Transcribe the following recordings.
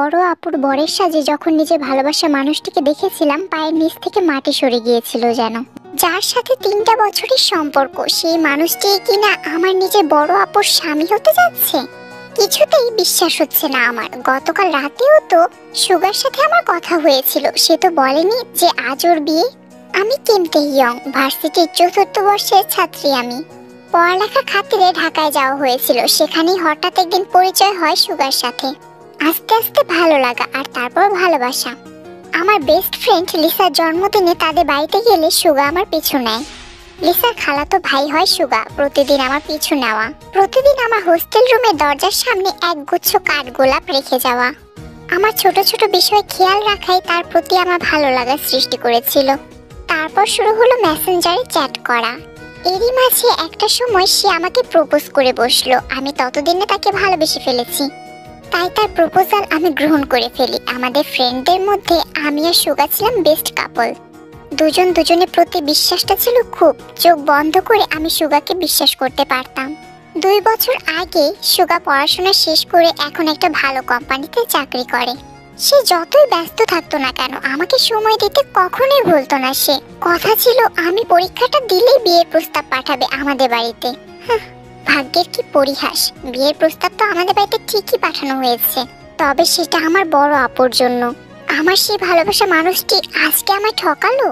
বড় আপুর বরের সাজে যখন নিজের ভালোবাসা মানুষটিকে দেখেছিলাম, পায়ের নিচ থেকে মাটি সরে গিয়েছিল যেন। যার সাথে 3টা বছরের সম্পর্ক, সেই মানুষটি কিনা আমার নিজের বড় আপুর স্বামী হতে যাচ্ছে। কিছুতেই বিশ্বাস হচ্ছে না আমার। গতকাল রাতেও তো সুগার সাথে আমার কথা হয়েছিল, সে তো বলেনি যে আজ ওর বিয়ে। আমি কিমতে ইয়ং, ভার্সিটির 4র্থ বর্ষের ছাত্রী। আমি পড়ালেখার খাতিরে ঢাকায় যাওয়া হয়েছিল, সেখানেই হঠাৎ একদিন পরিচয় হয় সুগার সাথে। আস্তে আস্তে ভালো লাগা, আর তারপর ভালোবাসা। আমার বেস্ট ফ্রেন্ড লিসার জন্মদিনে তাদের বাড়িতে গেলে সুগা আমার পিছু নেয়। লিসার খালাতো ভাই হয় সুগা। প্রতিদিন আমার পিছু নেওয়া, প্রতিদিন আমার হোস্টেল রুমের দরজার সামনে একগুচ্ছ কাঠগোলাপ রেখে যাওয়া। আমার ছোট ছোট বিষয়ে খেয়াল রাখাই তার প্রতি আমার ভালো লাগা সৃষ্টি করেছিল। তারপর শুরু হলো মেসেঞ্জারে চ্যাট করা। এরই মাঝে একটা সময় সে আমাকে প্রপোজ করে বসলো। আমি ততদিনে তাকে ভালোবেসে ফেলেছি, তাই তার প্রপোজাল আমি গ্রহণ করে ফেলি। আমাদের ফ্রেন্ডদের মধ্যে আমি আর সুগা ছিলাম বেস্ট কাপল। দুজন দুজনের প্রতি বিশ্বাসটা ছিল খুব। চোখ বন্ধ করে আমি সুগাকে বিশ্বাস করতে পারতাম। 2 বছর আগে সুগা পড়াশোনা শেষ করে এখন একটা ভালো কোম্পানিতে চাকরি করে। সে যতই ব্যস্ত থাকতো না কেন, আমাকে সময় দিতে কখনোই ভুলতো না সে। কথা ছিল আমি পরীক্ষাটা দিলেই বিয়ের প্রস্তাব পাঠাবে আমাদের বাড়িতে। ভাগ্যের কি পরিহাস, বিয়ের প্রস্তাব তো আমাদের বাড়িতে ঠিকই পাঠানো হয়েছে, তবে সেটা আমার বড় আপুর জন্য। আমার সেই ভালোবাসা মানুষটি আজকে আমায় ঠকালো।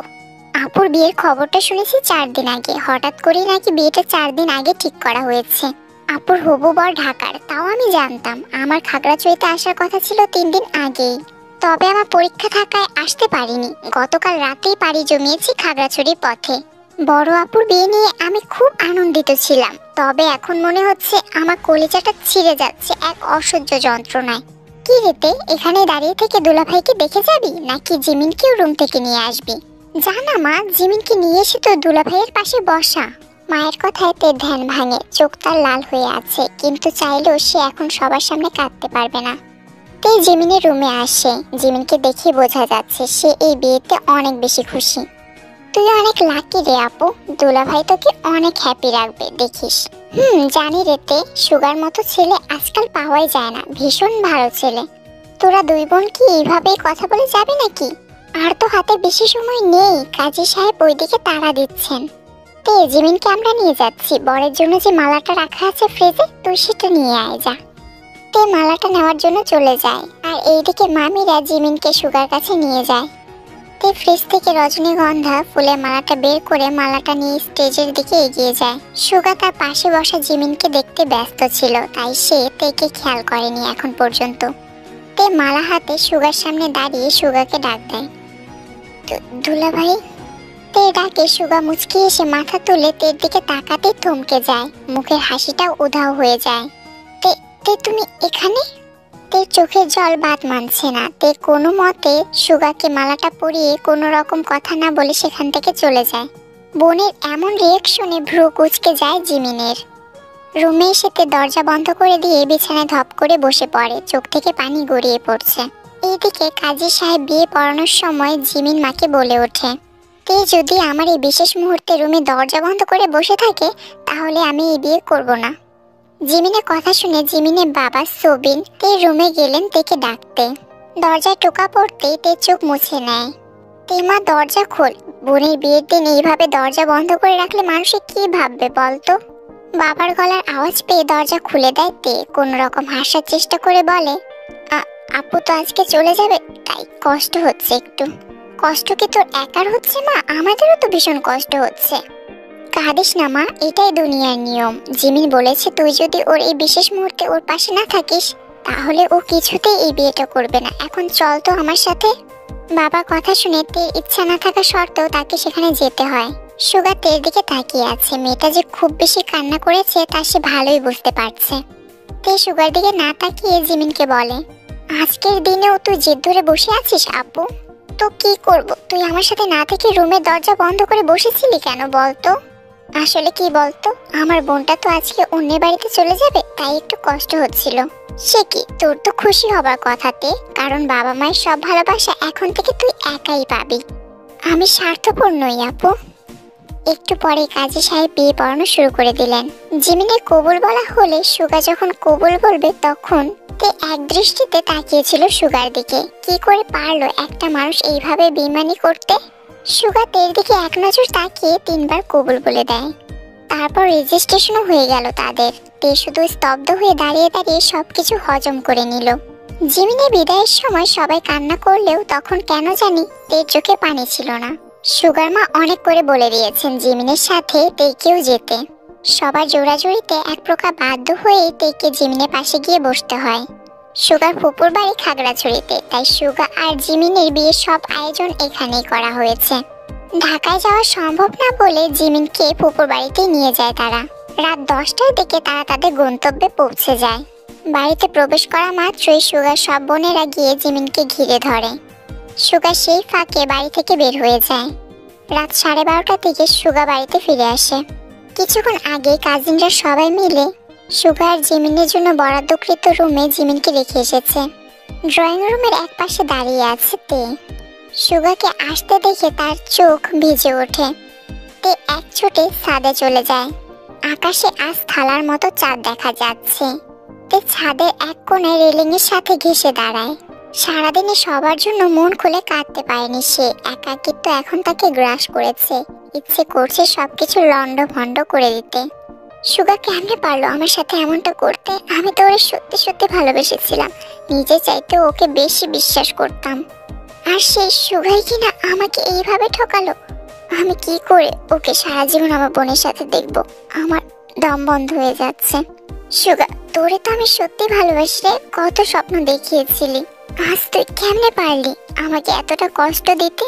আপুর বিয়ের খবরটা শুনেছি 4 দিন আগে। হঠাৎ করেই নাকি বিয়েটা 4 দিন আগে ঠিক করা হয়েছে। আপুর হবু বর ঢাকার, তাও আমি জানতাম। আমার খাগড়াছড়িতে আসার কথা ছিল 3 দিন আগেই, তবে আমার পরীক্ষা থাকায় আসতে পারিনি। গতকাল রাতেই পাড়ি জমিয়েছি খাগড়াছড়ির পথে। বড় আপুর বিয়ে নিয়ে আমি খুব আনন্দিত ছিলাম, তবে এখন মনে হচ্ছে আমার কলিজাটা ছিঁড়ে যাচ্ছে এক অসহ্য যন্ত্রণায়। কি রেতে, এখানে দাঁড়িয়ে থেকে দুলাভাইকে দেখে যাবি নাকি জিমিনকেও রুম থেকে নিয়ে আসবি? জানা মা, জিমিনকে নিয়ে এসে তো দুলাভাইয়ের পাশে বসা। মায়ের কথায় তে ধ্যান ভাঙে, চোখ তার লাল হয়ে আছে, কিন্তু চাইলেও সে এখন সবার সামনে কাঁদতে পারবে না। তে জিমিনের রুমে আসে। জিমিনকে দেখে বোঝা যাচ্ছে সে এই বিয়েতে অনেক বেশি খুশি। তুই অনেক লাকি রে আপু, দুলাভাই তোকে অনেক হ্যাপি রাখবে দেখিস। জানি রে তে, সুগার মতো ছেলে আজকাল পাওয়াই যায় না, ভীষণ ভালো ছেলে। তোরা 2 বোন কি এইভাবেই কথা বলে যাবে নাকি? আর তো হাতে বেশি সময় নেই, কাজী সাহেব ওইদিকে তাড়া দিচ্ছেন। তে জিমিনকে আমরা নিয়ে যাচ্ছি। বরের জন্য যে মালাটা রাখা আছে ফ্রিজে, তুই সেটা নিয়ে আয় যা। তে মালাটা নেওয়ার জন্য চলে যায়, আর এইদিকে মামিরা জিমিনকে সুগার কাছে নিয়ে যায়। তে ফ্রিজ থেকে রজনীগন্ধা ফুলের মালাটা বের করে মালাটা নিয়ে স্টেজের দিকে এগিয়ে যায়। সুগা তার পাশে বসা জিমিনকে দেখতে ব্যস্ত ছিল, তাই সে তেকে খেয়াল করেনি এখন পর্যন্ত। তে মালা হাতে সুগার সামনে দাঁড়িয়ে সুগাকে ডাক দেয়, দুলাভাই। তে ডাকে সুগা মুচকি এসে মাথা তুলে তের দিকে তাকাতে থমকে যায়, মুখের হাসিটাও উধাও হয়ে যায়। তে তে তুমি এখানে? তে চোখের জল বাদ মানছে না। তে কোনো মতে সুগাকে মালাটা পরিয়ে কোনো রকম কথা না বলে সেখান থেকে চলে যায়। বোনের এমন রিয়াকশনে ভ্রু কুঁচকে যায় জিমিনের। রুমে এসে তে দরজা বন্ধ করে দিয়ে বিছানায় ধপ করে বসে পড়ে, চোখ থেকে পানি গড়িয়ে পড়ছে। এইদিকে কাজী সাহেব বিয়ে পড়ানোর সময় জিমিন মাকে বলে ওঠে, তে যদি আমার এই বিশেষ মুহূর্তে রুমে দরজা বন্ধ করে বসে থাকে, তাহলে আমি এই বিয়ে করব না। জিমিনের কথা শুনে জিমিনের বাবা সোবিন তে রুমে গেলেন তেকে ডাকতে। দরজায় টোকা পড়তেই তে চোখ মুছে নেয়। তে মা, দরজা খোল। বোনের বিয়ের দিন এইভাবে দরজা বন্ধ করে রাখলে মানুষে কি ভাববে বলতো? বাবার গলার আওয়াজ পেয়ে দরজা খুলে দেয় তে। কোনো রকম হাসার চেষ্টা করে বলে, আপু তো আজকে চলে যাবে, তাই কষ্ট হচ্ছে একটু। কষ্ট কি তোর একার হচ্ছে মা? আমাদেরও তো ভীষণ কষ্ট হচ্ছে। কাঁদিস না মা, এটাই দুনিয়ার নিয়ম। জিমিন বলেছে তুই যদি ওর এই বিশেষ মুহূর্তে ওর পাশে না থাকিস, তাহলে ও কিছুতেই এই বিয়েটা করবে না। এখন চল তো আমার সাথে। বাবার কথা শুনে তের ইচ্ছা না থাকা সত্ত্বেও তাকে সেখানে যেতে হয়। সুগা তের দিকে তাকিয়ে আছে। মেয়েটা যে খুব বেশি কান্না করেছে তা সে ভালোই বুঝতে পারছে। তে সুগার দিকে না তাকিয়ে জিমিনকে বলে, আজকের দিনেও তুই জেদ ধরে বসে আছিস আপু? তো কি করব, তুই আমার সাথে না থেকে রুমের দরজা বন্ধ করে বসেছিলি কেন বলতো? আসলে কি বলতো, আমার বোনটা তো আজকে অন্যের বাড়িতে চলে যাবে, তাই একটু কষ্ট হচ্ছিল। সে কি, তোর তো খুশি হবার কথাতে, কারণ বাবা মায়ের সব ভালোবাসা এখন থেকে তুই একাই পাবি। আমি স্বার্থপর নই আপু। একটু পরে কাজী সাহেব বিয়ে পড়ানো শুরু করে দিলেন। জিমিনের কবুল বলা হলে সুগা যখন কবুল বলবে তখন তে এক দৃষ্টিতে তাকিয়েছিল সুগার দিকে। কি করে পারলো একটা মানুষ এইভাবে বেইমানি করতে? সুগা তের দিকে এক নজর তাকিয়ে 3বার কবুল বলে দেয়। তারপর রেজিস্ট্রেশনও হয়ে গেল তাদের। তে শুধু স্তব্ধ হয়ে দাঁড়িয়ে দাঁড়িয়ে সবকিছু হজম করে নিল। জিমিনের বিদায়ের সময় সবাই কান্না করলেও তখন কেন জানি তের চোখে পানি ছিল না। সুগার মা অনেক করে বলে দিয়েছেন জিমিনের সাথে তেকেও যেতে। সবার জোড়াজুড়িতে এক প্রকার বাধ্য হয়ে তেকে জিমিনের পাশে গিয়ে বসতে হয়। সুগার ফুপুর বাড়ি খাগড়াছড়িতে, তাই সুগা আর জিমিনের বিয়ের সব আয়োজন এখানেই করা হয়েছে। ঢাকায় যাওয়া সম্ভব না বলে জিমিনকে ফুপুর বাড়িতে নিয়ে যায় তারা। রাত 10টার দিকে তারা তাদের গন্তব্যে পৌঁছে যায়। বাড়িতে প্রবেশ করা মাত্রই সুগার সব বোনেরা গিয়ে জিমিনকে ঘিরে ধরে। সুগা সেই ফাঁকে বাড়ি থেকে বের হয়ে যায়। রাত 12:30টার দিকে সুগা বাড়িতে ফিরে আসে। কিছুক্ষণ আগে কাজিনরা সবাই মিলে সুগা আর জিমিনের জন্য বরাদ্দকৃত রুমে জিমিনকে রেখে এসেছে। ড্রয়িং রুমের এক পাশে দাঁড়িয়ে আছে তে। সুগাকে আসতে দেখে তার চোখ ভিজে ওঠে। তে এক ছোটে ছাদে চলে যায়। আকাশে আজ থালার মতো চাঁদ দেখা যাচ্ছে। তে ছাদের এক কোণে রেলিং এর সাথে ঘেঁষে দাঁড়ায়। সারাদিনে সবার জন্য মন খুলে কাঁদতে পারেনি সে। একাকিত্ব এখন তাকে গ্রাস করেছে। ইচ্ছে করছে সবকিছু লন্ড ভন্ড করে দিতে। সুগা কেমনে পারলো আমার সাথে এমনটা করতে? আমি তো ওরে সত্যি সত্যি ভালোবেসেছিলাম। নিজে চাইতে ওকে বেশি বিশ্বাস করতাম, আর সেই সুগাই কিনা আমাকে এইভাবে ঠকালো। আমি কি করে ওকে সারা জীবন আমার বোনের সাথে দেখবো? আমার দম বন্ধ হয়ে যাচ্ছে। সুগা, তোরে তো আমি সত্যি ভালোবাসি রে। কত স্বপ্ন দেখিয়েছিলি, আজ তুই কেমনে পারলি আমাকে এতটা কষ্ট দিতে?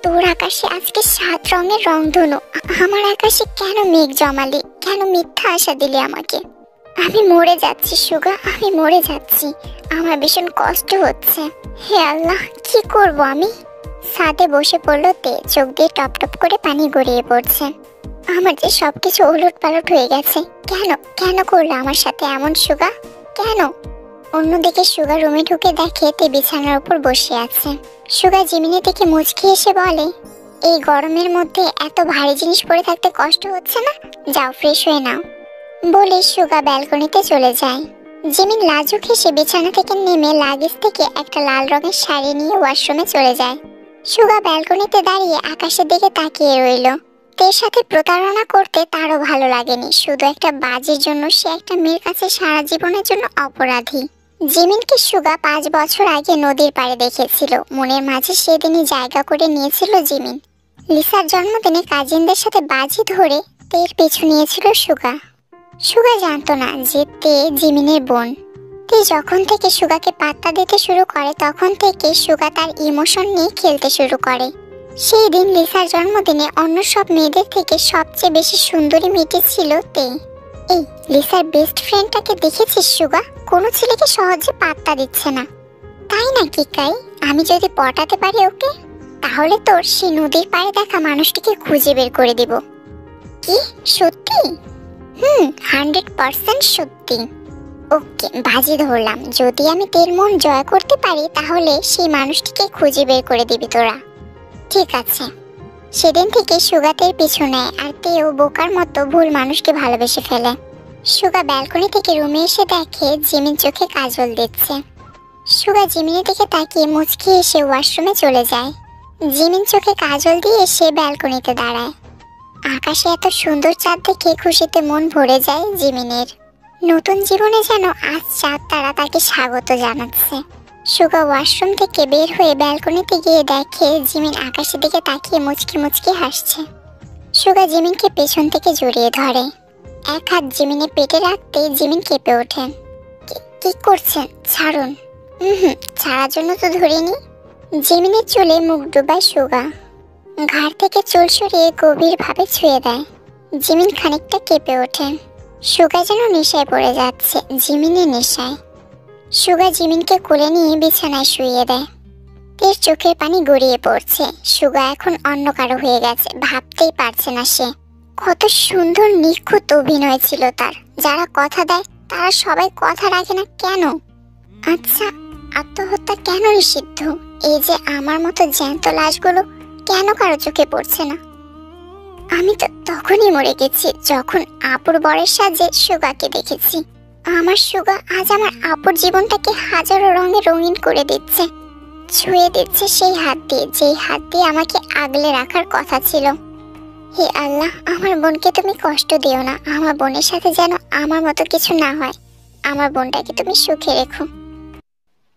তোর আকাশে আজকে 7 রঙের রংধনু, আমার আকাশে কেন মেঘ জমালি? কেন মিথ্যা আশা দিলি আমাকে? আমি মরে যাচ্ছি সুগা, আমি মরে যাচ্ছি। আমার ভীষণ কষ্ট হচ্ছে। হে আল্লাহ, কি করব আমি? ছাদে বসে পড়লো তে। চোখ দিয়ে টপ টপ করে পানি গড়িয়ে পড়ছে। আমার যে সবকিছু ওলট পালট হয়ে গেছে। কেন কেন করলো আমার সাথে এমন সুগা? কেন? অন্যদিকে সুগা রুমে ঢুকে দেখে তে বিছানার উপর বসে আছে। সুগা জিমিনের দিকে মুচকি এসে বলে, এই গরমের মধ্যে এত ভারী জিনিস পরে থাকতে কষ্ট হচ্ছে না? যাও ফ্রেশ হয়ে নাও। বলে সুগা ব্যালকনিতে চলে যায়। জিমিন লাজুক হেসে বিছানা থেকে নেমে লাগেজ থেকে একটা লাল রঙের শাড়ি নিয়ে ওয়াশরুমে চলে যায়। সুগা ব্যালকনিতে দাঁড়িয়ে আকাশের দিকে তাকিয়ে রইল। তের সাথে প্রতারণা করতে তারও ভালো লাগেনি। শুধু একটা বাজির জন্য সে একটা মেয়ের কাছে সারা জীবনের জন্য অপরাধী। জিমিনকে সুগা 5 বছর আগে নদীর পাড়ে দেখেছিল। মনের মাঝে সেদিনই জায়গা করে নিয়েছিল জিমিন। লিসার জন্মদিনে কাজিনদের সাথে বাজি ধরে তের পিছু নিয়েছিল সুগা। সুগা জানতো না যে তে জিমিনের বোন। তে যখন থেকে সুগাকে পাত্তা দিতে শুরু করে তখন থেকে সুগা তার ইমোশন নিয়ে খেলতে শুরু করে। সেই দিন লিসার জন্মদিনে অন্য সব মেয়েদের থেকে সবচেয়ে বেশি সুন্দরী মেয়েটি ছিল তে। এই লিসার বেস্ট ফ্রেন্ডটাকে দেখেছিস সুগা? কোনো ছেলেকে সহজে পাত্তা দিচ্ছে না, তাই না কি কাই? আমি যদি পটাতে পারি ওকে, তাহলে তোর সেই নদীর পাড়ে দেখা মানুষটিকে খুঁজে বের করে দিব। কি সত্যি? 100% সত্যি। ওকে, বাজি ধরলাম, যদি আমি তের মন জয় করতে পারি তাহলে সেই মানুষটিকে খুঁজে বের করে দিবি তোরা। ঠিক আছে। সেদিন থেকে সুগা তের পিছু নেয়, আর তেও বোকার মতো ভুল মানুষকে ভালোবেসে ফেলে। সুগা ব্যালকনি থেকে রুমে এসে দেখে জিমিন চোখে কাজল দিচ্ছে। সুগা জিমিনের দিকে তাকিয়ে মুচকি এসে ওয়াশরুমে চলে যায়। জিমিন চোখে কাজল দিয়ে সে ব্যালকনিতে দাঁড়ায়। আকাশে এত সুন্দর চাঁদ দেখে খুশিতে মন ভরে যায় জিমিনের। নতুন জীবনে যেন আজ চাঁদ তারা তাকে স্বাগত জানাচ্ছে। সুগা ওয়াশরুম থেকে বের হয়ে ব্যালকনিতে গিয়ে দেখে জিমিন আকাশের দিকে তাকিয়ে মুচকি মুচকি হাসছে। সুগা জিমিনকে পেছন থেকে জড়িয়ে ধরে। এক হাত জিমিনের পেটে রাখতে জিমিন কেঁপে ওঠে। কি করছেন? ছাড়ুন। ছাড়ার জন্য তো ধরিনি। জিমিনের চুলে মুখ ডুবায় সুগা। ঘাড় থেকে চুল সরিয়ে গভীরভাবে ছুঁয়ে দেয়। জিমিন খানিকটা কেঁপে ওঠে। সুগা যেন নেশায় পড়ে যাচ্ছে, জিমিনের নেশায়। সুগা জিমিনকে কোলে নিয়ে বিছানায় শুইয়ে দেয়। তের চোখের পানি গড়িয়ে পড়ছে। সুগা এখন অন্য কারো হয়ে গেছে, ভাবতেই পারছে না সে। কত সুন্দর নিখুঁত অভিনয় ছিল তার। যারা কথা দেয় তারা সবাই কথা রাখে না কেন? আচ্ছা, আত্মহত্যা কেন নিষিদ্ধ? এই যে আমার মতো জ্যান্ত লাশগুলো কেন কারো চোখে পড়ছে না? আমি তো তখনই মরে গেছি যখন আপুর বরের সাজে সুগাকে দেখেছি। আমার সুগা আজ আমার আপুর জীবনটাকে হাজারো রঙে রঙিন করে দিচ্ছে, ছুঁয়ে দিচ্ছে সেই হাত দিয়ে, যেই হাত দিয়ে আমাকে আগলে রাখার কথা ছিল। হে আল্লাহ, আমার বোনকে তুমি কষ্ট দিও না, আমার বোনের সাথে যেন আমার মতো কিছু না হয়, আমার বোনটাকে তুমি সুখে রেখো।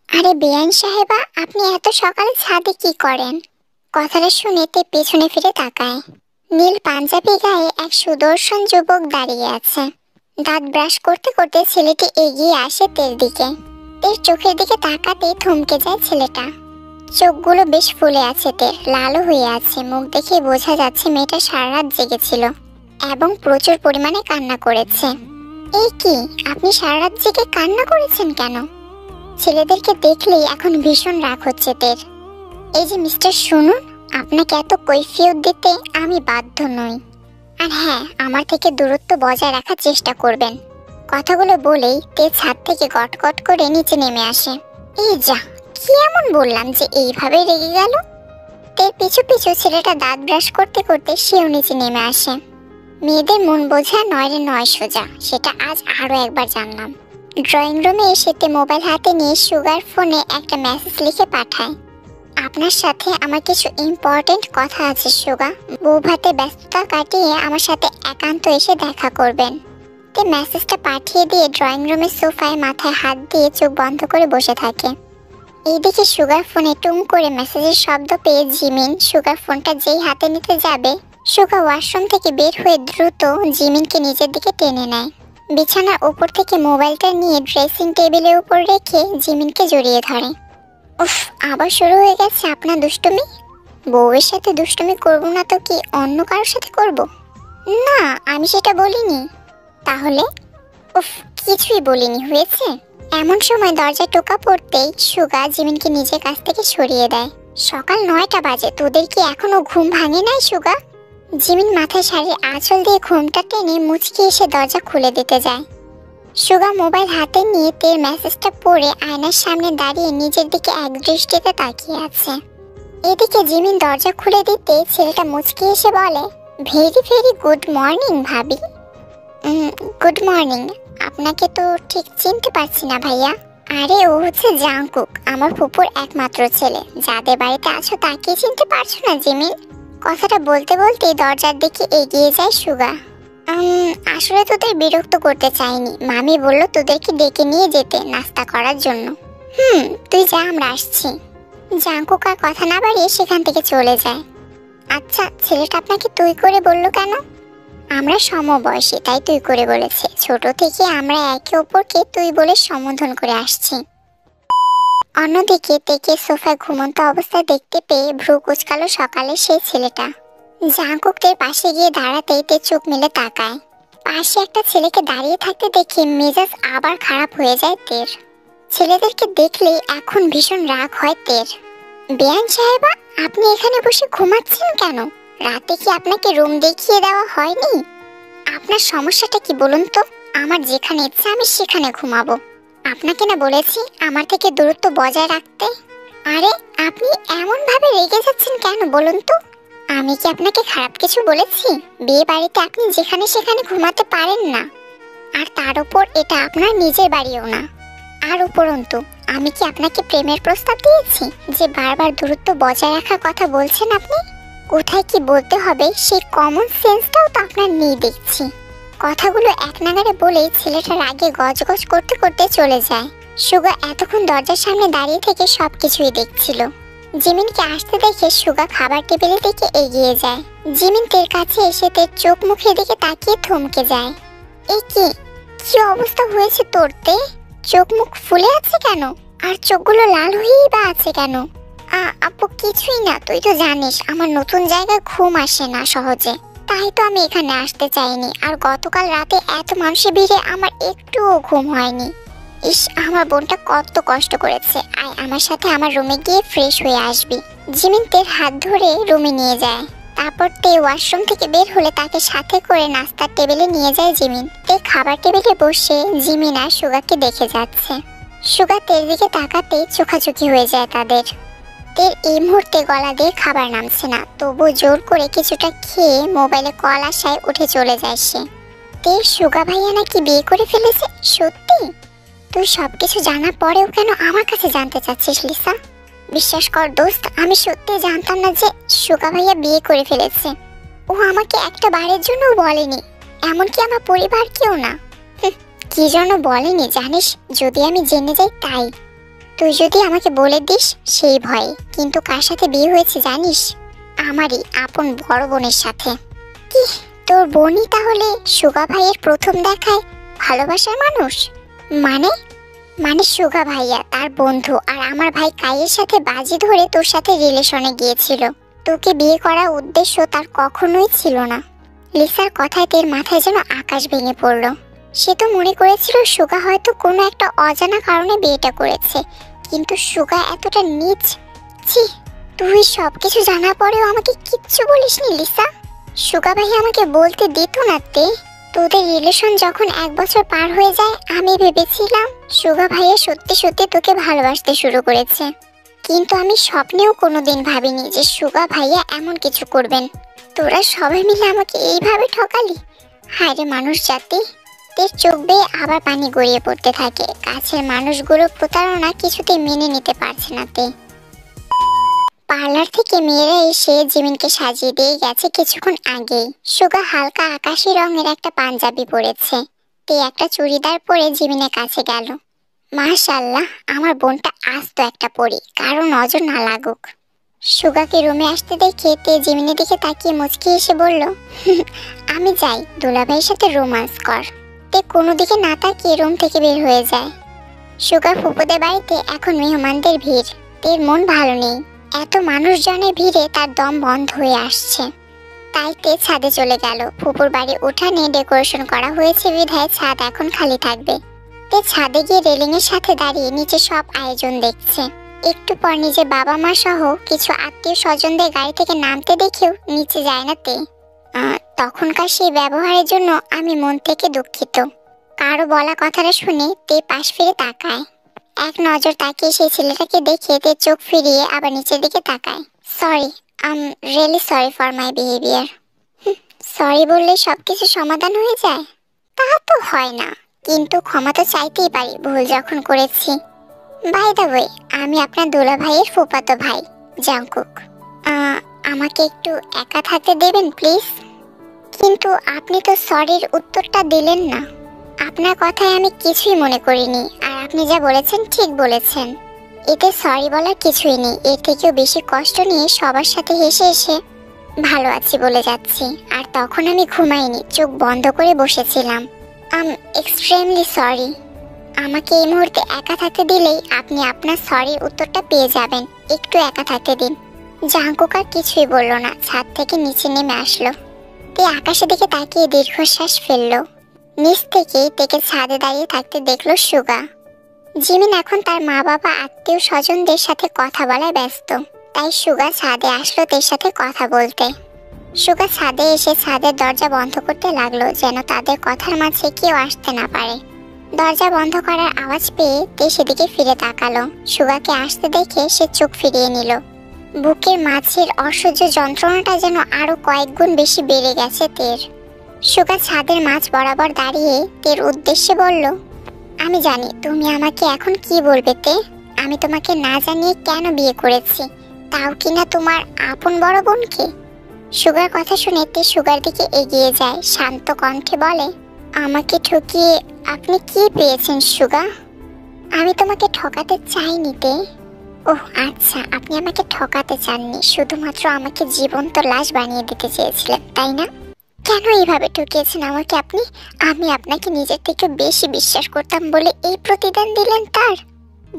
আরে বেআইন সাহেবা, আপনি এত সকালে ছাদে কি করেন? কথাটা শুনে তে পেছনে ফিরে তাকায়। নীল পাঞ্জাবি গায়ে এক সুদর্শন যুবক দাঁড়িয়ে আছে। দাঁত ব্রাশ করতে করতে ছেলেটি এগিয়ে আসে তের দিকে। তের চোখের দিকে তাকাতেই থমকে যায় ছেলেটা। চোখগুলো বেশ ফুলে আছে তের, লালও হয়ে আছে। মুখ দেখে বোঝা যাচ্ছে মেয়েটা সারা রাত জেগেছিল এবং প্রচুর পরিমাণে কান্না করেছে। এই কি, আপনি সারা রাত জেগে কান্না করেছেন কেন? ছেলেদেরকে দেখলেই এখন ভীষণ রাগ হচ্ছে তের। এই যে মিস্টার, শুনুন, আপনাকে এত কৈফিয়ত দিতে আমি বাধ্য নই। আর হ্যাঁ, আমার থেকে দূরত্ব বজায় রাখার চেষ্টা করবেন। কথাগুলো বলেই তে ছাদ থেকে গটগট করে নিচে নেমে আসে। এই যা, কি এমন বললাম যে এইভাবে রেগে গেল? তের পিছু পিছু ছেলেটা দাঁত ব্রাশ করতে করতে সেও নিচে নেমে আসে। মেয়েদের মন বোঝা নয় রে নয় সোজা, সেটা আজ আরো একবার জানলাম। ড্রয়িং রুমে এসে তে মোবাইল হাতে নিয়ে সুগার ফোনে একটা মেসেজ লিখে পাঠায়। আপনার সাথে আমার কিছু ইম্পর্টেন্ট কথা আছে সুগা, বউ ভাতে ব্যস্ততা কাটিয়ে আমার সাথে একান্ত এসে দেখা করবেন। তে মেসেজটা পাঠিয়ে দিয়ে ড্রয়িং রুমের সোফায় মাথায় হাত দিয়ে চোখ বন্ধ করে বসে থাকে। এইদিকে সুগার ফোনে টুম করে মেসেজের শব্দ পেয়ে জিমিন সুগার ফোনটা যেই হাতে নিতে যাবে, সুগা ওয়াশরুম থেকে বের হয়ে দ্রুত জিমিনকে নিজের দিকে টেনে নেয়। বিছানার উপর থেকে মোবাইলটা নিয়ে ড্রেসিং টেবিলের উপর রেখে জিমিনকে জড়িয়ে ধরে। উফ, আবার শুরু হয়ে গেছে আপনার দুষ্টুমি। বউয়ের সাথে দুষ্টুমি করবো না তো কি অন্য কারোর সাথে করব? না, আমি সেটা বলিনি। তাহলে? উফ, কিছুই বলিনি, হয়েছে? এমন সময় দরজায় টোকা পড়তেই সুগা জিমিনকে নিজের কাছ থেকে সরিয়ে দেয়। সকাল 9টা বাজে, তোদের কি এখনো ঘুম ভাঙে নাই সুগা? জিমিন মাথায় শাড়ির আঁচল দিয়ে ঘুমটা টেনে মুচকি এসে দরজা খুলে দিতে যায়। সুগা মোবাইল হাতে নিয়ে তের মেসেজটা পড়ে আয়নার সামনে দাঁড়িয়ে নিজের দিকে এক দৃষ্টিতে তাকিয়ে আছে। এদিকে জিমিন দরজা খুলে দিতে ছেলেটা মুচকি এসে বলে, ভেরি ভেরি গুড মর্নিং ভাবি। Good morning. আপনাকে তো ঠিক চিনতে পারছি না ভাইয়া। আরে ও হচ্ছে জাংকুক, আমার ফুপুর একমাত্র ছেলে। যাদের বাড়িতে আছো তাকে চিনতে পারছো না জিমিন? কথাটা বলতে বলতে দরজার দিকে এগিয়ে যায় সুগা। আসলে তোদের বিরক্ত করতে চাইনি, মামি বলল তোদেরকে ডেকে নিয়ে যেতে নাস্তা করার জন্য। তুই যা, আমরা আসছি। জাংকুক আর কথা না বাড়িয়ে সেখান থেকে চলে যায়। আচ্ছা, ছেলেটা আপনাকে তুই করে বললো কেন? আমরা সমবয়সী, তাই তুই করে বলেছে। ছোট থেকে আমরা একে অপরকে তুই বলে সম্বোধন করে আসছি। অন্যদিকে তেকে সোফায় ঘুমন্ত অবস্থায় দেখতে পেয়ে ভ্রু কুচকালো সকালে সেই ছেলেটা। জাংকুকদের পাশে গিয়ে দাঁড়াতেই তে চোখ মেলে তাকায়। পাশে একটা ছেলেকে দাঁড়িয়ে থাকতে দেখে মেজাজ আবার খারাপ হয়ে যায় তের। ছেলেদেরকে দেখলেই এখন ভীষণ রাগ হয় তের। বেআইন সাহেবা, আপনি এখানে বসে ঘুমাচ্ছেন কেন? রাতে কি আপনাকে রুম দেখিয়ে দেওয়া হয়নি? আপনার সমস্যাটা কি বলুন তো? আমার যেখানে ইচ্ছা আমি সেখানে ঘুমাবো। আপনাকে না বলেছি আমার থেকে দূরত্ব বজায় রাখতে? আরে আপনি এমন ভাবে রেগে যাচ্ছেন কেন বলুন তো? আমি কি আপনাকে খারাপ কিছু বলেছি? বিয়ে বাড়িতে আপনি যেখানে সেখানে ঘুমাতে পারেন না, আর তার উপর এটা আপনার নিজের বাড়িও না। আর উপরন্তু আমি কি আপনাকে প্রেমের প্রস্তাব দিয়েছি যে বারবার দূরত্ব বজায় রাখার কথা বলছেন আপনি? কোথায় কি বলতে হবে সেই কমন সেন্সটাও তো আপনার নেই দেখছি। কথাগুলো এক নাগারে বলেই ছেলেটা রাগে গজগজ করতে করতে চলে যায়। সুগা এতক্ষণ দরজার সামনে দাঁড়িয়ে থেকে সবকিছুই দেখছিল। জিমিনকে আসতে দেখে সুগা খাবার টেবিলের দিকে এগিয়ে যায়। জিমিন তের কাছে এসে তের চোখ মুখের দিকে তাকিয়ে থমকে যায়। এই কি, কি অবস্থা হয়েছে তোর তে? চোখ মুখ ফুলে আছে কেন? আর চোখগুলো লাল হয়েই বা আছে কেন? আপু কিছুই না, তুই তো জানিস আমার নতুন জায়গায় ঘুম আসে না সহজে, তাই তো আমি এখানে আসতে চাইনি। আর গতকাল রাতে এত মানুষের ভিড়ে আমার একটুও ঘুম হয়নি। ইস, আমার বোনটা কত কষ্ট করেছে। আয় আমার সাথে আমার রুমে গিয়ে ফ্রেশ হয়ে আসবি। জিমিন তের হাত ধরে রুমে নিয়ে যায়। তারপর তে ওয়াশরুম থেকে বের হলে তাকে সাথে করে নাস্তার টেবিলে নিয়ে যায় জিমিন। তে খাবার টেবিলে বসে জিমিন আর সুগাকে দেখে যাচ্ছে। সুগা তের দিকে তাকাতেই চোখাচোখি হয়ে যায় তাদের। তের এই মুহূর্তে গলা দিয়ে খাবার নামছে না, তবু জোর করে কিছুটা খেয়ে মোবাইলে কল আসায় উঠে চলে যায় সে। তের সুগা ভাইয়া নাকি বিয়ে করে ফেলেছে? সত্যি? তুই সবকিছু জানার পরেও কেন আমার কাছে জানতে চাচ্ছিস লিসা? বিশ্বাস কর দোস্ত, আমি সত্যি জানতাম না যে সুগা ভাইয়া বিয়ে করে ফেলেছে। ও আমাকে একটা বারের জন্যও বলেনি, এমনকি আমার পরিবার কেউ না। কি জন্য বলেনি জানিস? যদি আমি জেনে যাই তাই। তুই যদি আমাকে বলে দিস সেই ভয়ে। কিন্তু কার সাথে বিয়ে হয়েছে জানিস? আমারই আপন বড় বোনের সাথে। কি, তোর বোনই তাহলে সুগা ভাইয়ের প্রথম দেখায় ভালোবাসার মানুষ? মানে মানে সুগা ভাইয়া তার বন্ধু আর আমার ভাই কাইয়ের সাথে বাজি ধরে তোর সাথে রিলেশনে গিয়েছিল। তোকে বিয়ে করার উদ্দেশ্য তার কখনোই ছিল না। লিসার কথায় তের মাথায় যেন আকাশ ভেঙে পড়লো। সে তো মনে করেছিল সুগা হয়তো কোনো একটা অজানা কারণে বিয়েটা করেছে, কিন্তু সুগা এতটা নীচ। ছি, তুই সবকিছু জানার পরেও আমাকে কিচ্ছু বলিসনি লিসা। সুগা ভাই আমাকে বলতে দিত না তে। তোদের রিলেশন যখন 1 বছর পার হয়ে যায় আমি ভেবেছিলাম সুগা ভাইয়া সত্যি সত্যি তোকে ভালোবাসতে শুরু করেছে, কিন্তু আমি স্বপ্নেও কোনোদিন ভাবিনি যে সুগা ভাইয়া এমন কিছু করবেন। তোরা সবাই মিলে আমাকে এইভাবে ঠকালি। হায় রে মানুষ জাতি। তের চোখ বেয়ে আবার পানি গড়িয়ে পড়তে থাকে। কাছের মানুষগুলো প্রতারণা কিছুতেই মেনে নিতে পারছে না তে। পার্লার থেকে মেয়েরা এসে জিমিনকে সাজিয়ে দিয়ে গেছে কিছুক্ষণ আগেই। সুগা হালকা আকাশি রঙের একটা পাঞ্জাবি পরেছে। তে একটা চুড়িদার পরে জিমিনের কাছে গেল। মাশাআল্লাহ, আমার বোনটা আস্ত একটা পরী, কারো নজর না লাগুক। সুগাকে রুমে আসতে দেখে তে জিমিনের দিকে তাকিয়ে মুচকি এসে বলল, আমি যাই, দুলাভাইয়ের সাথে রোমান্স কর। তে কোনো দিকে না তাকিয়ে রুম থেকে বের হয়ে যায়। সুগার ফুপুদের বাড়িতে এখন মেহমানদের ভিড়। তের মন ভালো নেই। এত মানুষজনের ভিড়ে তার দম বন্ধ হয়ে আসছে। তাই তে ছাদে চলে গেল। ফুপুর বাড়ি উঠানে ডেকোরেশন করা হয়েছে বিধায় ছাদ এখন খালি থাকবে। তে ছাদে গিয়ে রেলিং এর সাথে দাঁড়িয়ে নিচে সব আয়োজন দেখছে। একটু পর নিজের বাবা মা সহ কিছু আত্মীয় স্বজনদের গাড়ি থেকে নামতে দেখেও নিচে যায় না তে। তখনকার সেই ব্যবহারের জন্য আমি মন থেকে দুঃখিত। কারো বলা কথাটা শুনে তে পাশ ফিরে তাকায়। এক নজর তাকিয়ে সেই ছেলেটাকে দেখে তে চোখ ফিরিয়ে আবার নিচের দিকে তাকায়। Sorry, really sorry for my behaviour. Sorry বললে সবকিছু সমাধান হয়ে যায়? তা তো হয় না, কিন্তু ক্ষমা তো চাইতেই পারি ভুল যখন করেছি। বাই দ্য ওয়ে, আমি আপনার দুলা ভাইয়ের ফুফাতো ভাই জাংকুক। আমাকে একটু একা থাকতে দেবেন প্লিজ? কিন্তু আপনি তো সরির উত্তরটা দিলেন না। আপনার কথায় আমি কিছুই মনে করিনি, আর আপনি যা বলেছেন ঠিক বলেছেন। এতে সরি বলার কিছুই নেই। এর থেকেও বেশি কষ্ট নিয়ে সবার সাথে হেসে হেসে ভালো আছি বলে যাচ্ছি। আর তখন আমি ঘুমাইনি, চোখ বন্ধ করে বসেছিলাম। Extremely sorry. আমাকে এই মুহূর্তে একা থাকতে দিলেই আপনি আপনার সরির উত্তরটা পেয়ে যাবেন। একটু একা থাকতে দিন। জাংকুক আর কিছুই বলল না, ছাদ থেকে নিচে নেমে আসলো। তে আকাশের দিকে তাকিয়ে দীর্ঘশ্বাস ফেললো। নিচ থেকেই তেকে ছাদে দাঁড়িয়ে থাকতে দেখলো সুগা। জিমিন এখন তার মা বাবা আত্মীয় স্বজনদের সাথে কথা বলায় ব্যস্ত, তাই সুগা ছাদে আসলো তের সাথে কথা বলতে। সুগা ছাদে এসে ছাদের দরজা বন্ধ করতে লাগলো, যেন তাদের কথার মাঝে কেউ আসতে না পারে। দরজা বন্ধ করার আওয়াজ পেয়ে তে সেদিকে ফিরে তাকালো। সুগাকে আসতে দেখে সে চোখ ফিরিয়ে নিল। বুকের মাঝের অসহ্য যন্ত্রণাটা যেন আরো কয়েক গুণ বেশি বেড়ে গেছে তের। সুগা ছাদের মাঝ বরাবর দাঁড়িয়ে তের উদ্দেশ্যে বলল, আমি জানি তুমি আমাকে এখন কি বলবে তে। আমি তোমাকে না জানিয়ে কেন বিয়ে করেছি, তাও কিনা তোমার আপন বড় বোনকে। সুগার কথা শুনে তে সুগার দিকে এগিয়ে যায়, শান্ত কণ্ঠে বলে, আমাকে ঠকিয়ে আপনি কি পেয়েছেন সুগা? আমি তোমাকে ঠকাতে চাইনি তে। ওহ আচ্ছা, আপনি আমাকে ঠকাতে চাননি, শুধুমাত্র আমাকে জীবন্ত লাশ বানিয়ে দিতে চেয়েছিলেন, তাই না? কেন এইভাবে ঠকিয়েছেন আমাকে আপনি? আমি আপনাকে নিজের থেকে বেশি বিশ্বাস করতাম বলে এই প্রতিদান দিলেন তার।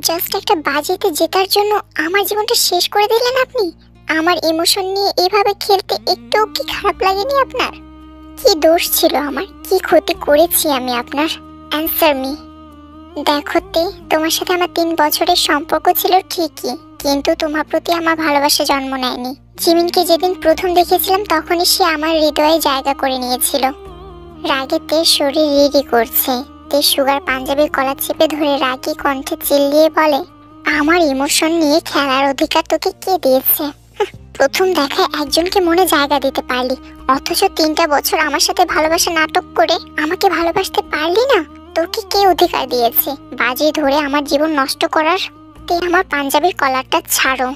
জাস্ট একটা বাজিতে জেতার জন্য আমার জীবনটা শেষ করে দিলেন আপনি। আমার ইমোশন নিয়ে এইভাবে খেলতে একটুও কি খারাপ লাগেনি আপনার? কি দোষ ছিল আমার? কি ক্ষতি করেছি আমি আপনার? Answer me. দেখো তে, তোমার সাথে আমার 3 বছরের সম্পর্ক ছিল ঠিকই, কিন্তু তোমার প্রতি আমার ভালোবাসা জন্ম নেয়নি। জিমিনকে যেদিন প্রথম দেখেছিলাম তখনই সে আমার হৃদয়ে জায়গা করে নিয়েছিল। রাগে তে শরীর রিরি করছে। তে সুগার পাঞ্জাবির কলার চেপে ধরে রাগী কণ্ঠে চিল্লিয়ে বলে, আমার ইমোশন নিয়ে খেলার অধিকার তোকে কে দিয়েছে? প্রথম দেখায় একজনকে মনে জায়গা দিতে পারলি, অথচ 3টা বছর আমার সাথে ভালোবাসা নাটক করে আমাকে ভালোবাসতে পারলি না। তোকে কে অধিকার দিয়েছে বাজি ধরে আমার জীবন নষ্ট করার? তে আমার পাঞ্জাবির কলারটা ছাড়ো।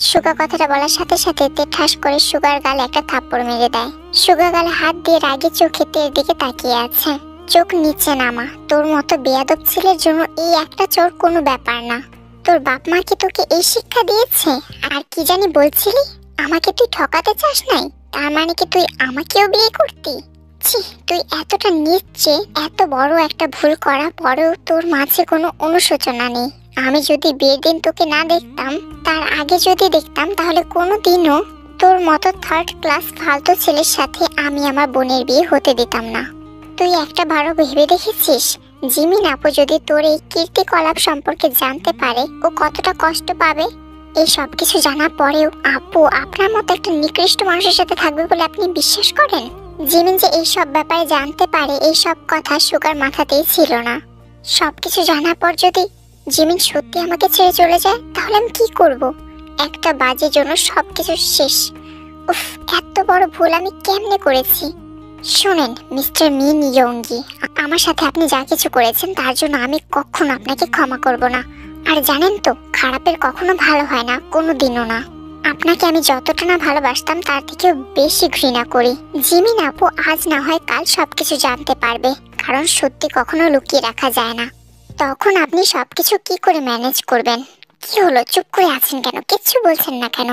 সুগা কথাটা বলার সাথে সাথে তে ঠাস করে সুগার গালে একটা থাপ্পড় মেরে দেয়। সুগা গালে হাত দিয়ে রাগে চোখে তের দিকে তাকিয়ে আছে। চোখ নিচে নামা, তোর মতো বেয়াদব ছেলের জন্য এই একটা চোর কোনো ব্যাপার না। তোর বাপ মা কি তোকে এই শিক্ষা দিয়েছে? আর কি জানি বলছিলি, আমাকে তুই ঠকাতে চাস নাই? তার মানে কি তুই আমাকেও বিয়ে করতি? ছি, তুই এতটা নীচ যে এত বড় একটা ভুল করা পরেও তোর মাঝে কোনো অনুশোচনা নেই। আমি যদি বিয়ের দিন তোকে না দেখতাম, তার আগে যদি দেখতাম, তাহলে কোনোদিনও তোর মতো 3rd ক্লাস ফালতু ছেলের সাথে আমি আমার বোনের বিয়ে হতে দিতাম না। তুই একটা বারো ভেবে দেখেছিস জিমিন আপু যদি তোর এই কীর্তিকলাপ সম্পর্কে জানতে পারে ও কতটা কষ্ট পাবে? এই সব কিছু জানার পরেও আপু আপনার মতো একটা নিকৃষ্ট মানুষের সাথে থাকবে বলে আপনি বিশ্বাস করেন? জিমিন যে এই সব ব্যাপারে জানতে পারে এই সব কথা সুগার মাথাতেই ছিল না। সবকিছু জানার পর যদি জিমিন সত্যি আমাকে ছেড়ে চলে যায়, তাহলে আমি কি করব? একটা বাজের জন্য সবকিছু শেষ। উফ, এত বড় ভুল আমি কেমনে করেছি? শুনেন মিস্টার মিন ইয়ঙ্গি, আমার সাথে আপনি যা কিছু করেছেন তার জন্য আমি কখনো আপনাকে ক্ষমা করব না। আর জানেন তো, খারাপের কখনো ভালো হয় না, কোনোদিনও না। আপনাকে আমি যতটা না ভালোবাসতাম তার থেকেও বেশি ঘৃণা করি। জিমিন আপু আজ না হয় কাল সবকিছু জানতে পারবে, কারণ সত্যি কখনো লুকিয়ে রাখা যায় না। তখন আপনি সবকিছু কি করে ম্যানেজ করবেন? কি হলো, চুপ করে আছেন কেন? কিচ্ছু বলছেন না কেন?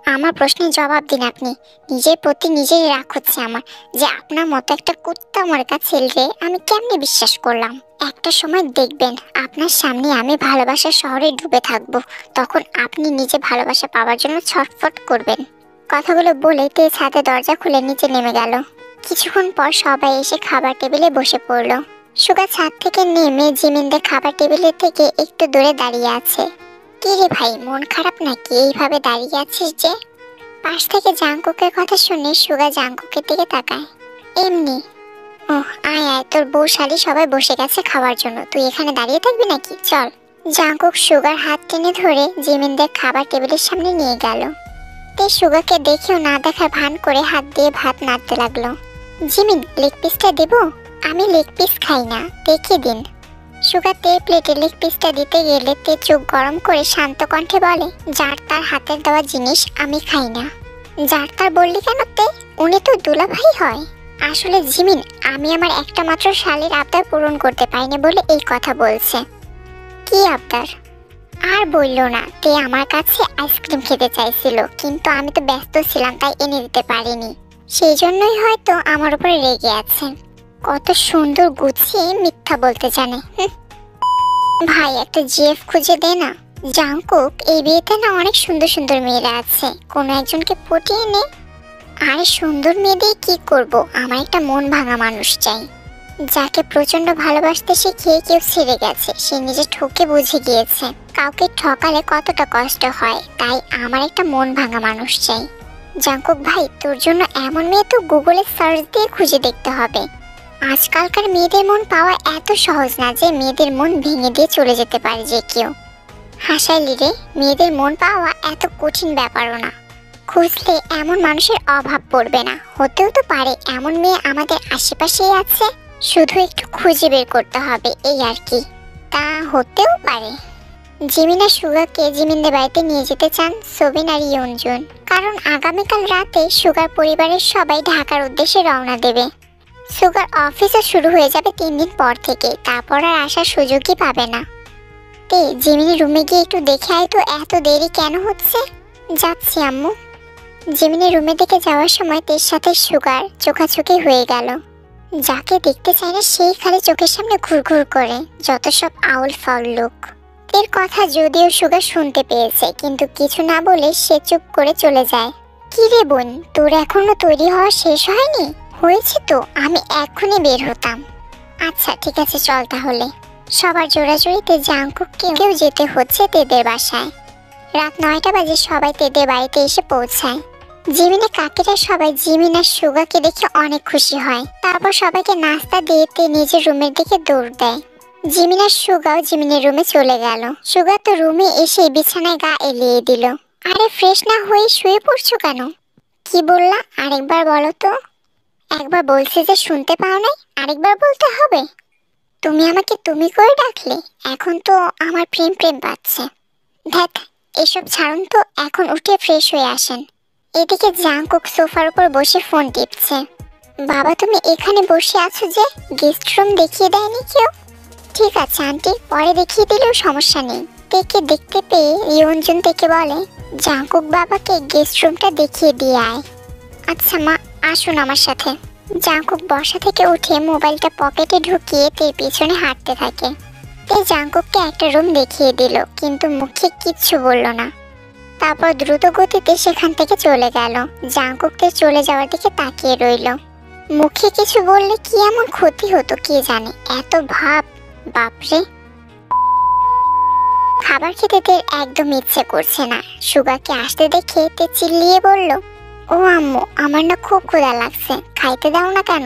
আমার প্রশ্নের জবাব দিন আপনি। নিজের প্রতি নিজেই রাগ হচ্ছে আমার যে আপনার মতো একটা কুত্তা মার্কা ছেলে আমি কেমনে বিশ্বাস করলাম। একটা সময় দেখবেন আপনার সামনে আমি ভালোবাসার শহরে ডুবে থাকবো, তখন আপনি নিজে ভালোবাসা পাওয়ার জন্য ছটফট করবেন। কথাগুলো বলে তে ছাদে দরজা খুলে নিচে নেমে গেল। কিছুক্ষণ পর সবাই এসে খাবার টেবিলে বসে পড়লো। সুগা ছাদ থেকে নেমে জিমিনদের খাবার টেবিলের থেকে একটু দূরে দাঁড়িয়ে আছে। কি রে ভাই, মন খারাপ নাকি এইভাবে দাঁড়িয়ে আছিস যে? পাশ থেকে জাংকুকের কথা শুনে সুগা জাংকুকের দিকে তাকায়। এমনি। ও আয় আয়, তোর বউ শালি সবাই বসে গেছে খাওয়ার জন্য, তুই এখানে দাঁড়িয়ে থাকবি নাকি? চল। জাংকুক সুগার হাত টেনে ধরে জিমিনদের খাবার টেবিলের সামনে নিয়ে গেল। তে সুগাকে দেখেও না দেখার ভান করে হাত দিয়ে ভাত নাড়তে লাগলো। জিমিন, লেগ পিসটা দেব? আমি লেগ পিস খাই না, দেখে দিন। সুগা তে প্লেটে লেগ পিসটা দিতে গেলে তে চোখ গরম করে শান্ত কণ্ঠে বলে, যার তার হাতের দেওয়া জিনিস আমি খাই না। যার তার বললি কেন তে? উনি তো দুলাভাই হয়। আসলে জিমিন, আমি আমার একটা মাত্র শালীর আবদার পূরণ করতে পারিনি বলে এই কথা বলছে। কি আবদার? আর বললো না, তে আমার কাছে আইসক্রিম খেতে চাইছিল, কিন্তু আমি তো ব্যস্ত ছিলাম তাই এনে দিতে পারিনি। সেই জন্যই হয়তো আমার উপরে রেগে আছে। কত সুন্দর গুছিয়ে মিথ্যা বলতে জানে। ভাই, একটা জিএফ খুঁজে দে না। জাংকুক, এই বিয়েতে না অনেক সুন্দর সুন্দর মেয়েরা আছে, কোনো একজনকে পটিয়ে নে। আরে সুন্দর মেয়ে দিয়ে কি করব? আমার একটা মন ভাঙা মানুষ চাই, যাকে প্রচন্ড ভালোবাসতে শিখিয়ে কেউ ছেড়ে গেছে, সে নিজে ঠকে বুঝে গিয়েছে কাউকে ঠকালে কতটা কষ্ট হয়, তাই আমার একটা মন ভাঙা মানুষ চাই। জাংকুক ভাই, তোর জন্য এমন মেয়ে তো গুগলে সার্চ দিয়ে খুঁজে দেখতে হবে। আজকালকার মেয়েদের মন পাওয়া এত সহজ না যে মেয়েদের মন ভেঙে দিয়ে চলে যেতে পারে যে কেউ। হাসাইলি রে, মেয়েদের মন পাওয়া এত কঠিন ব্যাপারও না। খুঁজলে এমন মানুষের অভাব পড়বে না। হতেও তো পারে এমন মেয়ে আমাদের আশেপাশেই আছে, শুধু একটু খুঁজে বের করতে হবে, এই আর কি। তা হতেও পারে। জিমিন আর সুগাকে জিমিনদের বাড়িতে নিয়ে যেতে চান সোবিন আর ইয়ঞ্জুন, কারণ আগামীকাল রাতে সুগার পরিবারের সবাই ঢাকার উদ্দেশ্যে রওনা দেবে। সুগার অফিসও শুরু হয়ে যাবে 3 দিন পর থেকে, তারপর আর আসার সুযোগই পাবে না। তে জিমিনের রুমে গিয়ে একটু দেখে আয় তো, এত দেরি কেন হচ্ছে? যাচ্ছি আম্মু। জিমিনের রুমে দিকে যাওয়ার সময় তের সাথে সুগার চোখাচোখি হয়ে গেল। যাকে দেখতে চায় না সেই খালি চোখের সামনে ঘুরঘুর করে, যত সব আউল ফাউল লোক। তের কথা যদিও সুগার শুনতে পেয়েছে, কিন্তু কিছু না বলে সে চুপ করে চলে যায়। কি রে বোন, তোর এখনো তৈরি হওয়া শেষ হয়নি? হয়েছে তো, আমি এখনই বের হতাম। আচ্ছা ঠিক আছে, চল তাহলে। সবার জোড়াজোড়িতে জাংকুককেও যেতে হচ্ছে তেদের বাসায়। রাত 9টা বাজে সবাই তেদের বাড়িতে এসে পৌঁছায়। জিমিনের কাকিরা সবাই জিমিন আর সুগাকে দেখে অনেক খুশি হয়। তারপর সবাইকে নাস্তা দিয়ে তে নিজের রুমের দিকে দৌড় দেয়। জিমিন আর সুগাও জিমিনের রুমে চলে গেল। সুগা তো রুমে এসে বিছানায় গা এলিয়ে দিল। আরে ফ্রেশ না হয়ে শুয়ে পড়ছো কেন? কি বললা আরেকবার বলো তো। একবার বলছি যে শুনতে পাও নাই, আরেকবার বলতে হবে? তুমি আমাকে তুমি করে ডাকলে, এখন তো আমার প্রেম প্রেম পাচ্ছে। দেখ এসব ছাড়ুন তো, এখন উঠে ফ্রেশ হয়ে আসেন। এদিকে জাংকুক সোফার উপর বসে ফোন টিপছে। বাবা তুমি এখানে বসে আছো যে, গেস্ট রুম দেখিয়ে দেয়নি কেউ? ঠিক আছে আন্টি, পরে দেখিয়ে দিলেও সমস্যা নেই। তেকে দেখতে পেয়ে ইয়ঞ্জন তেকে বলে, জাংকুক বাবাকে গেস্ট রুমটা দেখিয়ে দিয়ে আয়। আচ্ছা মা, আসুন আমার সাথে। জাংকুক বসা থেকে উঠে মোবাইলটা পকেটে ঢুকিয়ে তের পিছনে হাঁটতে থাকে। তে জাংকুককে একটা রুম দেখিয়ে দিল, কিন্তু মুখে কিচ্ছু বলল না। তারপর দ্রুত গতিতে সেখান থেকে চলে গেল। জাংকুককে চলে যাওয়ার দিকে তাকিয়ে রইল। মুখে কিছু বললে কি এমন ক্ষতি হতো কে জানে, এত ভাব, বাপরে। খাবার খেতে তের একদম ইচ্ছে করছে না। সুগাকে আসতে দেখে তে চিল্লিয়ে বলল, ও আম্মু, আমার না খুব ক্ষুধা লাগছে, খাইতে দাও না কেন?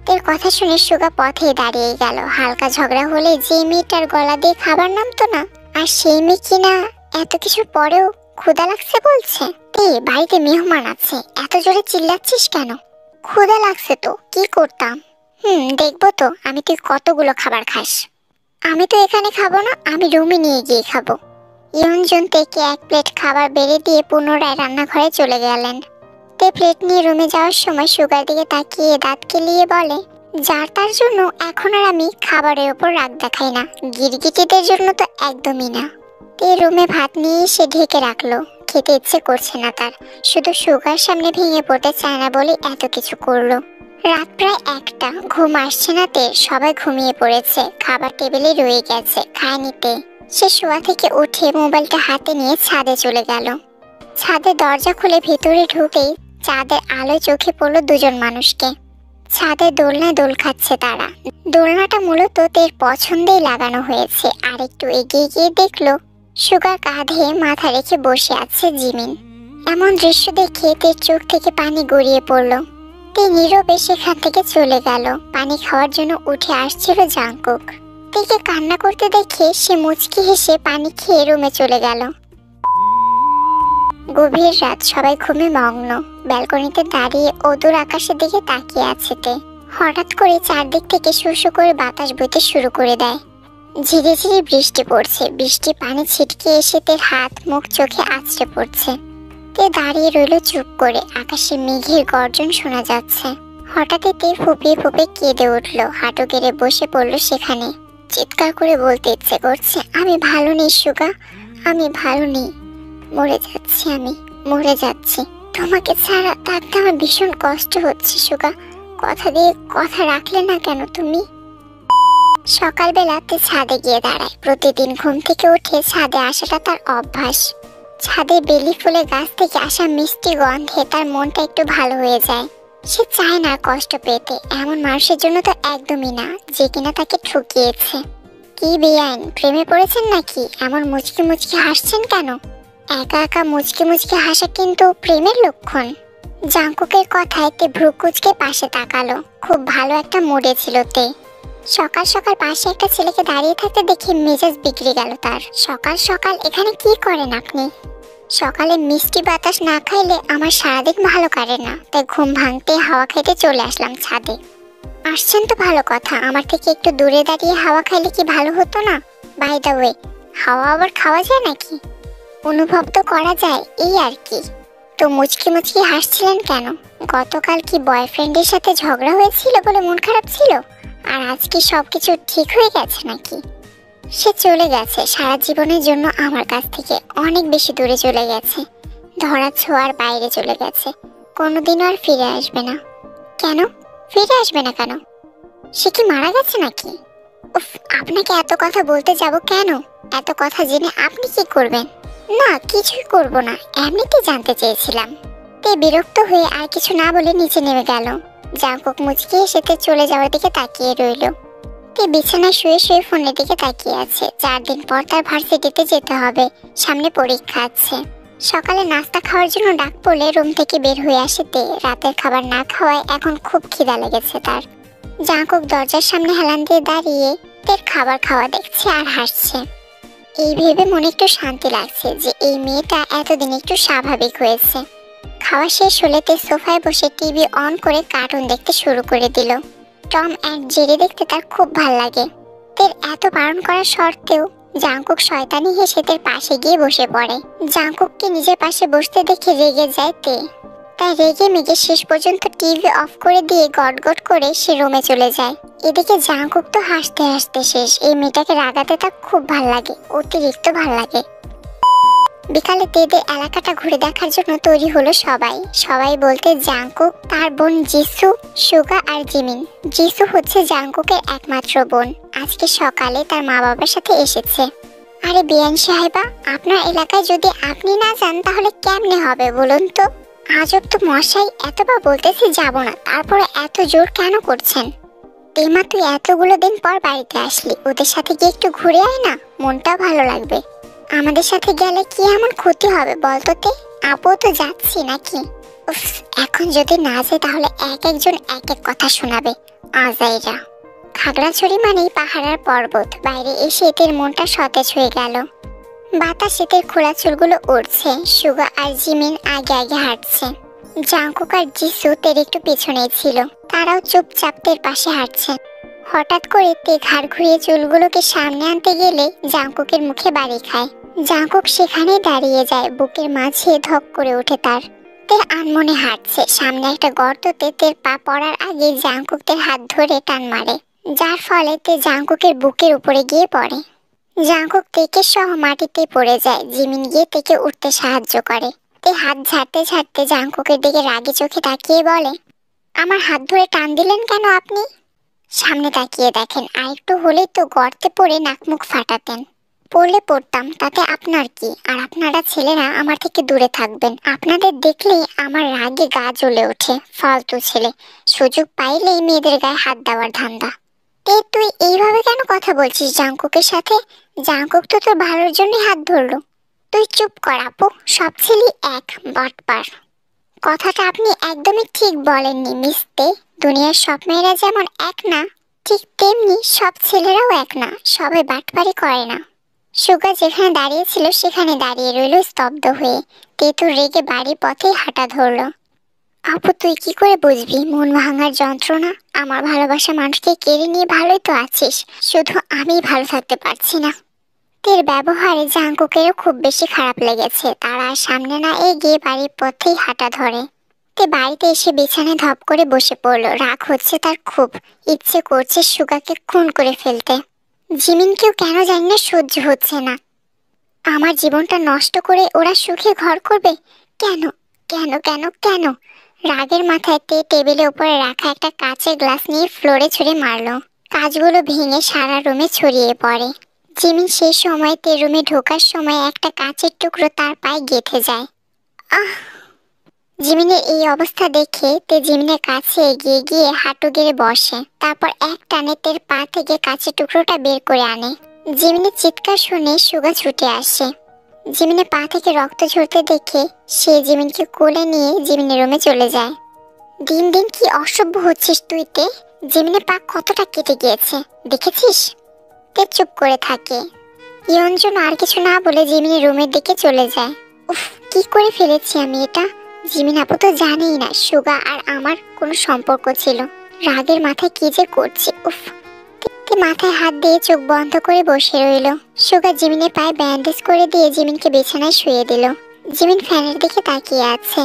তের কথা শুনে সুগা পথে দাঁড়িয়ে গেল। হালকা ঝগড়া হলে যে মেয়েটার গলা দিয়ে খাবার নামতো না, আর সেই মেয়ে কিনা এত কিছুর পরেও ক্ষুধা লাগছে বলছে। তে বাড়িতে মেহমান আছে, এত জোরে চিল্লাচ্ছিস কেন? ক্ষুধা লাগছে তো কি করতাম? দেখবো তো আমি তুই কতগুলো খাবার খাস। আমি তো এখানে খাবো না, আমি রুমে নিয়ে গিয়ে খাবো। ইয়ঞ্জন তেকে এক প্লেট খাবার বেড়ে দিয়ে পুনরায় রান্নাঘরে চলে গেলেন। তে প্লেট নিয়ে রুমে যাওয়ার সময় সুগার দিকে তাকিয়ে দাঁত কেলিয়ে বলে, যার তার জন্য এখন আর আমি খাবারের ওপর রাগ দেখাই না, গিরগিটিদের জন্য তো একদমই না। তে রুমে ভাত নিয়ে এসে ঢেকে রাখলো। খেতে ইচ্ছে করছে না তার, শুধু সুগার সামনে ভেঙে পড়তে চায় না বলে এত কিছু করলো। রাত প্রায় 1টা, ঘুম আসছে না তে, সবাই ঘুমিয়ে পড়েছে। খাবার টেবিলে রয়ে গেছে, খায়নি তে। সে শোয়া থেকে উঠে মোবাইলটা হাতে নিয়ে ছাদে চলে গেল। ছাদের দরজা খুলে ভেতরে ঢুকেই চাঁদের আলোয় চোখে পড়লো দুজন মানুষকে। ছাদে দোলনায় দোল খাচ্ছে তারা। দোলনাটা মূলত তের পছন্দেই লাগানো হয়েছে। আর একটু এগিয়ে গিয়ে দেখলো সুগার কাঁধে মাথা রেখে বসে আছে জিমিন। এমন দৃশ্য দেখে তের চোখ থেকে পানি গড়িয়ে পড়লো। তে নীরবে সেখান থেকে চলে গেল। পানি খাওয়ার জন্য উঠে আসছিল জাংকুক। তেকে কান্না করতে দেখে সে মুচকি হেসে পানি খেয়ে রুমে চলে গেল। গভীর রাত, সবাই ঘুমে মগ্ন। ব্যালকনিতে দাঁড়িয়ে অদূর আকাশের দিকে তাকিয়ে আছে তে। হঠাৎ করে চারদিক থেকে শু করে বাতাস বইতে শুরু করে দেয়। ঝিরে ঝিরে বৃষ্টি পড়ছে। বৃষ্টি পানি ছিটকে এসে তের হাত, মুখ, চোখে আছড়ে পড়ছে। তে দাঁড়িয়ে রইল চুপ করে। আকাশে মেঘের গর্জন শোনা যাচ্ছে। হঠাৎই তে ফুপিয়ে ফুপিয়ে কেঁদে উঠল। হাঁটু গেড়ে বসে পড়ল সেখানে। চিৎকার করে বলতে ইচ্ছে করছে, আমি ভালো নেই সুগা, আমি ভালো নেই, মরে যাচ্ছি, আমি মরে যাচ্ছি। তোমাকে ছাড়া থাকতে আমার ভীষণ কষ্ট হচ্ছে সুগা। কথা দিয়ে কথা রাখলে না কেন তুমি? সকালবেলাতে ছাদে গিয়ে দাঁড়ায়। প্রতিদিন ঘুম থেকে উঠে ছাদে আসাটা তার অভ্যাস। ছাদে বেলি ফুলের গাছ থেকে আসা মিষ্টি গন্ধে তার মনটা একটু ভালো হয়ে যায়। সে চায় না কষ্ট পেতে। এমন মানুষের জন্য তো একদমই না, যে কিনা তাকে ঠকিয়েছে। কি বেআইন, প্রেমে পড়েছেন নাকি? এমন মুচকি মুচকি হাসছেন কেন? একা একা মুচকি মুচকি হাসা কিন্তু প্রেমের লক্ষণ। জাংকুকের কথায় তে ভ্রু কুঁচকে পাশে তাকালো। খুব ভালো একটা মুডে ছিল তে। সকাল সকাল পাশে একটা ছেলেকে দাঁড়িয়ে থাকতে দেখে মেজাজ বিগড়ে গেল তার। সকাল সকাল এখানে কি করেন আপনি? সকালে মিষ্টি বাতাস না খাইলে আমার সারাদিন ভালো কাটে না, তাই ঘুম ভাঙতে হাওয়া খাইতে চলে আসলাম ছাদে। আসছেন তো ভালো কথা, আমার থেকে একটু দূরে দাঁড়িয়ে হাওয়া খাইলে কি ভালো হতো না? বাই দ্য ওয়ে, হাওয়া আবার খাওয়া যায় নাকি? অনুভব তো করা যায়, এই আর কি। তো মুচকি মুচকি হাসছিলেন কেন? গতকাল কি বয়ফ্রেন্ডের সাথে ঝগড়া হয়েছিল বলে মন খারাপ ছিল? আর আজ কি সবকিছু ঠিক হয়ে গেছে নাকি? সে চলে গেছে সারা জীবনের জন্য আমার কাছ থেকে, অনেক বেশি দূরে চলে গেছে। ধরা ছোঁয়ার বাইরে চলে গেছে। কোনোদিনও আর ফিরে আসবে না। কেন ফিরে আসবে না কেন? সে কি মারা গেছে নাকি? উফ, আপনাকে এত কথা বলতে যাব কেন? এত কথা জেনে আপনি কি করবেন? না, কিছুই করব না, এমনিতে জানতে চেয়েছিলাম। তে বিরক্ত হয়ে আর কিছু না বলে নিচে নেমে গেল। জাংকুক মুচকি হেসে চলে যাওয়ার দিকে তাকিয়ে রইল। তে বিছানায় শুয়ে শুয়ে ফোনের দিকে তাকিয়ে আছে। 4 দিন পর তার ভার্সিটিতে যেতে হবে, সামনে পরীক্ষা আছে। সকালে নাস্তা খাওয়ার জন্য ডাক পড়লে রুম থেকে বের হয়ে আসে তে। রাতের খাবার না খাওয়ায় এখন খুব খিদা লেগেছে তার। জাংকুক দরজার সামনে হেলান দিয়ে দাঁড়িয়ে তের খাবার খাওয়া দেখছে আর হাসছে। এই ভেবে মনে একটু শান্তি লাগছে যে এই মেয়েটা এতদিন একটু স্বাভাবিক হয়েছে। খাওয়া শেষ হলে তে সোফায় বসে টিভি অন করে কার্টুন দেখতে শুরু করে দিল। টম অ্যান্ড জেরি দেখতে তার খুব ভাল লাগে। তের এত বারণ করার সত্ত্বেও জাংকুক শয়তানি হেসে তের পাশে গিয়ে বসে পড়ে। জাংকুককে নিজের পাশে বসতে দেখে রেগে যায় তে। তাই রেগে মেগে শেষ পর্যন্ত টিভি অফ করে দিয়ে গটগট করে সে রুমে চলে যায়। এদিকে জাংকুক তো হাসতে হাসতে শেষ। এই মেয়েটাকে রাগাতে তার খুব ভাল লাগে, অতিরিক্ত ভাল লাগে। বিকালে তেদের এলাকাটা ঘুরে দেখার জন্য তৈরি হলো সবাই বলতে জাংকুক, তার বোন জিসু, সুগা আর জিমিন। জিসু হচ্ছে জাংকুকের একমাত্র বোন। আজকে সকালে তার মা বাবার সাথে এসেছে। আরে বিয়ান সাহেবা, আপনার এলাকায় যদি আপনি না যান তাহলে কেমনে হবে বলুন তো? আজব তো মশাই, এতবার বলতেছি যাব না, তারপরে এত জোর কেন করছেন? তেমা, তুই এতগুলো দিন পর বাড়িতে আসলি, ওদের সাথে গিয়ে একটু ঘুরে আয় না, মনটা ভালো লাগবে। আমাদের সাথে গেলে কি এমন ক্ষতি হবে বলতো তে? আপু তো যাচ্ছি নাকি? উফ, এখন যদি না যায় তাহলে এক একজন এক এক কথা শোনাবে। আজাইরা। খাগড়াছড়ি মানেই পাহাড়ের পর্বত। বাইরে এসে এদের মনটা সতেজ হয়ে গেল। বাতাসে তের খোলা চুলগুলো উড়ছে। সুগা আর জিমিন আগে আগে হাঁটছে। জাংকুক আর জিসু তের একটু পিছনেই ছিল। তারাও চুপচাপ তের পাশে হাঁটছে। হঠাৎ করে তে ঘাড় ঘুরিয়ে চুলগুলোকে সামনে আনতে গেলে জাংকুকের মুখে বাড়ি খায়। জাংকুক সেখানেই দাঁড়িয়ে যায়। বুকের মাঝে ধক করে ওঠে তার। তের আনমনে হাঁটছে। সামনে একটা গর্ততে তের পা পড়ার আগে জাংকুক তের হাত ধরে টান মারে, যার ফলে তে জাংকুকের বুকের উপরে গিয়ে পড়ে। জাংকুক তেকে সহ মাটিতে পড়ে যায়। জিমিন গিয়ে তেকে উঠতে সাহায্য করে। তে হাত ঝাড়তে ঝাড়তে জাংকুকের দিকে রাগি চোখে তাকিয়ে বলে, আমার হাত ধরে টান দিলেন কেন আপনি? সামনে তাকিয়ে দেখেন, আরেকটু হলেই তো গর্তে পড়ে নাকমুখ ফাটাতেন। পড়লে পড়তাম, তাতে আপনার কি? আর আপনারা ছেলেরা আমার থেকে দূরে থাকবেন। আপনাদের দেখলেই আমার রাগে গা জ্বলে ওঠে। ফালতু ছেলে, সুযোগ পাইলেই মেয়েদের গায়ে হাত দেওয়ার ধান্দা। তে তুই এইভাবে কেন কথা বলছিস জাংকুকের সাথে? জাংকুক তো তোর ভালোর জন্যই হাত ধরলো। তুই চুপ কর আপু, সব ছেলে এক বাটপার। কথাটা আপনি একদমই ঠিক বলেননি মিস্তে। দুনিয়ার সব মেয়েরা যেমন এক না, ঠিক তেমনি সব ছেলেরাও এক না। সবাই বাটপারি করে না। সুগা যেখানে দাঁড়িয়ে ছিল সেখানে দাঁড়িয়ে রইল স্তব্ধ হয়ে। তে তো রেগে বাড়ির পথে হাঁটা ধরলো। আপু, তুই কি করে বুঝবি মন ভাঙার যন্ত্রণা? আমার ভালোবাসা মানুষকে কেড়ে নিয়ে ভালোই তো আছিস, শুধু আমি ভালো থাকতে পারছি না। তের ব্যবহারে জাংকুকেরও খুব বেশি খারাপ লেগেছে। তারা সামনে না এগিয়ে বাড়ির পথেই হাঁটা ধরে। তে বাড়িতে এসে বিছানায় ধপ করে বসে পড়লো। রাগ হচ্ছে তার খুব, ইচ্ছে করছে সুগাকে খুন করে ফেলতে। জিমিনকেও কেন জানি না সহ্য হচ্ছে না। আমার জীবনটা নষ্ট করে ওরা সুখে ঘর করবে? কেন কেন কেন কেন? রাগের মাথায় তে টেবিলের উপরে রাখা একটা কাঁচের গ্লাস নিয়ে ফ্লোরে ছুঁড়ে মারলো। কাঁচগুলো ভেঙে সারা রুমে ছড়িয়ে পড়ে। জিমিন সেই সময় তে রুমে ঢোকার সময় একটা কাঁচের টুকরো তার পায়ে গেঁথে যায়। আহ! জিমিনের এই অবস্থা দেখে তে জিমিনের কাছে এগিয়ে গিয়ে হাঁটু গেড়ে বসে। তারপর এক টানে তের পা থেকে কাঁচের টুকরোটা বের করে আনে। জিমিনের চিৎকার শুনে সুগা ছুটে আসে। জিমিনের পা থেকে রক্ত ঝরতে দেখে সে জিমিনকে কোলে নিয়ে জিমিনের রুমে চলে যায়। দিন দিন কি অসভ্য হচ্ছিস তুই তে? জিমিনের পা কতটা কেটে গিয়েছে দেখেছিস? তে চুপ করে থাকে। ইয়ঞ্জন আর কিছু না বলে জিমিনের রুমের দিকে চলে যায়। উফ, কি করে ফেলেছি আমি এটা? জিমিন আপু তো জানেই না সুগা আর আমার কোনো সম্পর্ক ছিল। রাগের মাথায় কি যে করছে। উফ! তে মাথায় হাত দিয়ে চোখ বন্ধ করে বসে রইল। সুগা জিমিনের পায়ে ব্যান্ডেজ করে দিয়ে জিমিনকে বিছানায় শুয়ে দিল। জিমিন ফ্যানের দিকে তাকিয়ে আছে।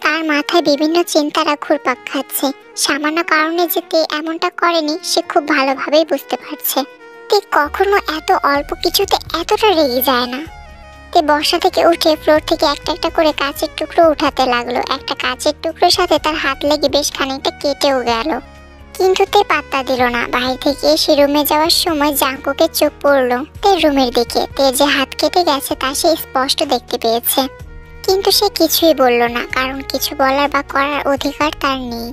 তার মাথায় বিভিন্ন চিন্তারা ঘুরপাক খাচ্ছে। সামান্য কারণে যে তে এমনটা করেনি সে খুব ভালোভাবেই বুঝতে পারছে। তে কখনো এত অল্প কিছুতে এতটা রেগে যায় না। তে বসা থেকে উঠে ফ্লোর থেকে একটা একটা করে কাঁচের টুকরো উঠাতে লাগলো। একটা কাঁচের টুকরোর সাথে তার হাত লেগে বেশ খানিকটা কেটেও গেল, কিন্তু তে পাত্তা দিল না। বাইরে থেকে এসে রুমে যাওয়ার সময় জাংকুকের চোখ পড়লো তের রুমের দিকে। তে যে হাত কেটে গেছে তা সে স্পষ্ট দেখতে পেয়েছে, কিন্তু সে কিছুই বলল না, কারণ কিছু বলার বা করার অধিকার তার নেই।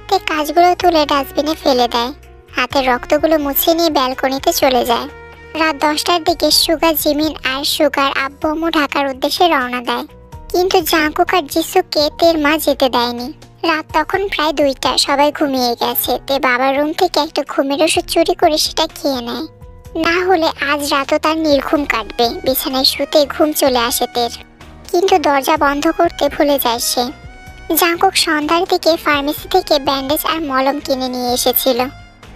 তে কাজগুলো তুলে ডাস্টবিনে ফেলে দেয়। হাতের রক্তগুলো মুছে নিয়ে ব্যালকনিতে চলে যায়। রাত 10টার দিকে সুগা, জিমিন আর সুগার আব্বু আম্মু ঢাকার উদ্দেশ্যে রওনা দেয়, কিন্তু জাংকুক আর জিসুকে তের মা যেতে দেয়নি। রাত তখন প্রায় 2টা, সবাই ঘুমিয়ে গেছে। তে বাবার রুম থেকে একটা ঘুমের ওষুধ চুরি করে সেটা খেয়ে নেয়, না হলে আজ রাতও তার নির্ঘুম কাটবে। বিছানায় শুতে ঘুম চলে আসে তের, কিন্তু দরজা বন্ধ করতে ভুলে যায় সে। জাঙ্কুক সন্ধ্যার দিকে ফার্মেসি থেকে ব্যান্ডেজ আর মলম কিনে নিয়ে এসেছিল।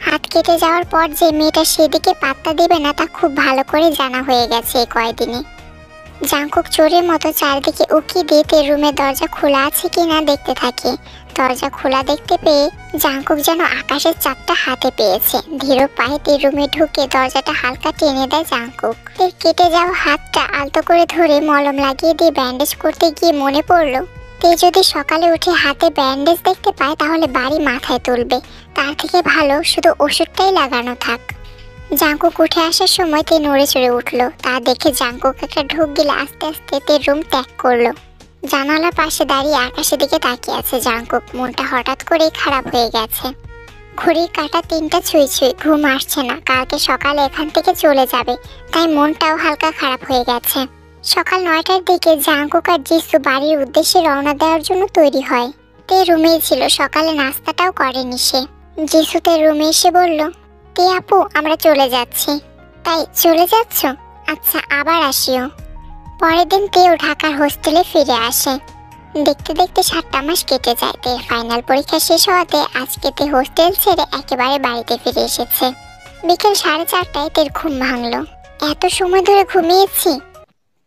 হাত কেটে যাওয়ার পর যে মেয়েটা সেদিকে পাত্তা দেবে না তা খুব ভালো করে জানা হয়ে গেছে এই কয়দিনে। জাঙ্কুক চোরের মতো চারদিকে উকি দিয়ে তের রুমের দরজা খোলা আছে কিনা দেখতে থাকে। দরজা খোলা দেখতে পেয়ে জাঙ্কুক যেন আকাশের চাপটা হাতে পেয়েছে। ধীর পায়ে তের রুমে ঢুকে দরজাটা হালকা টেনে দেয় জাঙ্কুক। তের কেটে যাওয়া হাতটা আলতো করে ধরে মলম লাগিয়ে দিয়ে ব্যান্ডেজ করতে গিয়ে মনে পড়লো, তে যদি সকালে উঠে হাতে ব্যান্ডেজ দেখতে পায় তাহলে বাড়ি মাথায় তুলবে। তার থেকে ভালো শুধু ওষুধটাই লাগানো থাক। জাঙ্কুক উঠে আসার সময় তে নড়ে চড়ে উঠলো। তা দেখে জাঙ্কুক একটা ঢুক গিলে আস্তে আস্তে তের রুম ত্যাগ করলো। জানালার পাশে দাঁড়িয়ে আকাশের দিকে তাকিয়ে আছে জাঙ্কুক। মনটা হঠাৎ করেই খারাপ হয়ে গেছে। ঘড়ির কাঁটা 3টা ছুঁই ছুঁই, ঘুম আসছে না। কালকে সকালে এখান থেকে চলে যাবে, তাই মনটাও হালকা খারাপ হয়ে গেছে। সকাল 9টার দিকে জাঙ্কুক আর জিসু বাড়ির উদ্দেশ্যে রওনা দেওয়ার জন্য তৈরি হয়। তে রুমেই ছিল, সকালে নাস্তাটাও করেনি সে। জিসু তে রুমে এসে বলল, তে আপু আমরা চলে যাচ্ছি। তাই চলে যাচ্ছ? আচ্ছা আবার আসিও। পরের দিন তেও ঢাকার হোস্টেলে ফিরে আসে। দেখতে দেখতে 7টা মাস কেটে যায়। তের ফাইনাল পরীক্ষা শেষ হওয়াতে আজকে তে হোস্টেল ছেড়ে একেবারে বাড়িতে ফিরে এসেছে। বিকেল 4:30টায় তের ঘুম ভাঙলো। এত সময় ধরে ঘুমিয়েছি।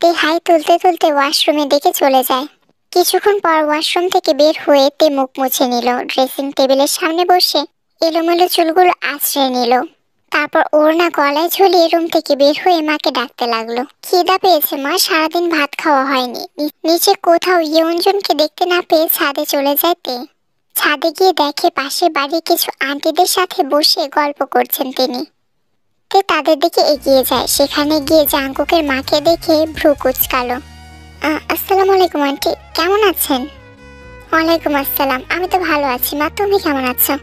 তে হাই তুলতে তুলতে ওয়াশরুমে দেখে চলে যায়। কিছুক্ষণ পর ওয়াশরুম থেকে বের হয়ে তে মুখ মুছে নিল। ড্রেসিং টেবিলের সামনে বসে এলোমেলো চুলগুলো আঁচড়ে নিল। তারপর ওড়না গলায় ঝুলিয়ে রুম থেকে বের হয়ে মাকে ডাকতে লাগলো। খিদা পেয়েছে মা, সারাদিন ভাত খাওয়া হয়নি। নিচে কোথাও ইয়ঞ্জনকে দেখতে না পেয়ে ছাদে চলে যায় তে। ছাদে গিয়ে দেখে পাশে বাড়ির কিছু আন্টিদের সাথে বসে গল্প করছেন তিনি। তে তাদের দিকে এগিয়ে যায়। সেখানে গিয়ে জাঙ্কুকের মাকে দেখে ভ্রু কুঁচকালো। আসসালামু আলাইকুম আন্টি, কেমন আছেন? ওয়ালাইকুম আসসালাম, আমি তো ভালো আছি মা, তুমি কেমন আছো?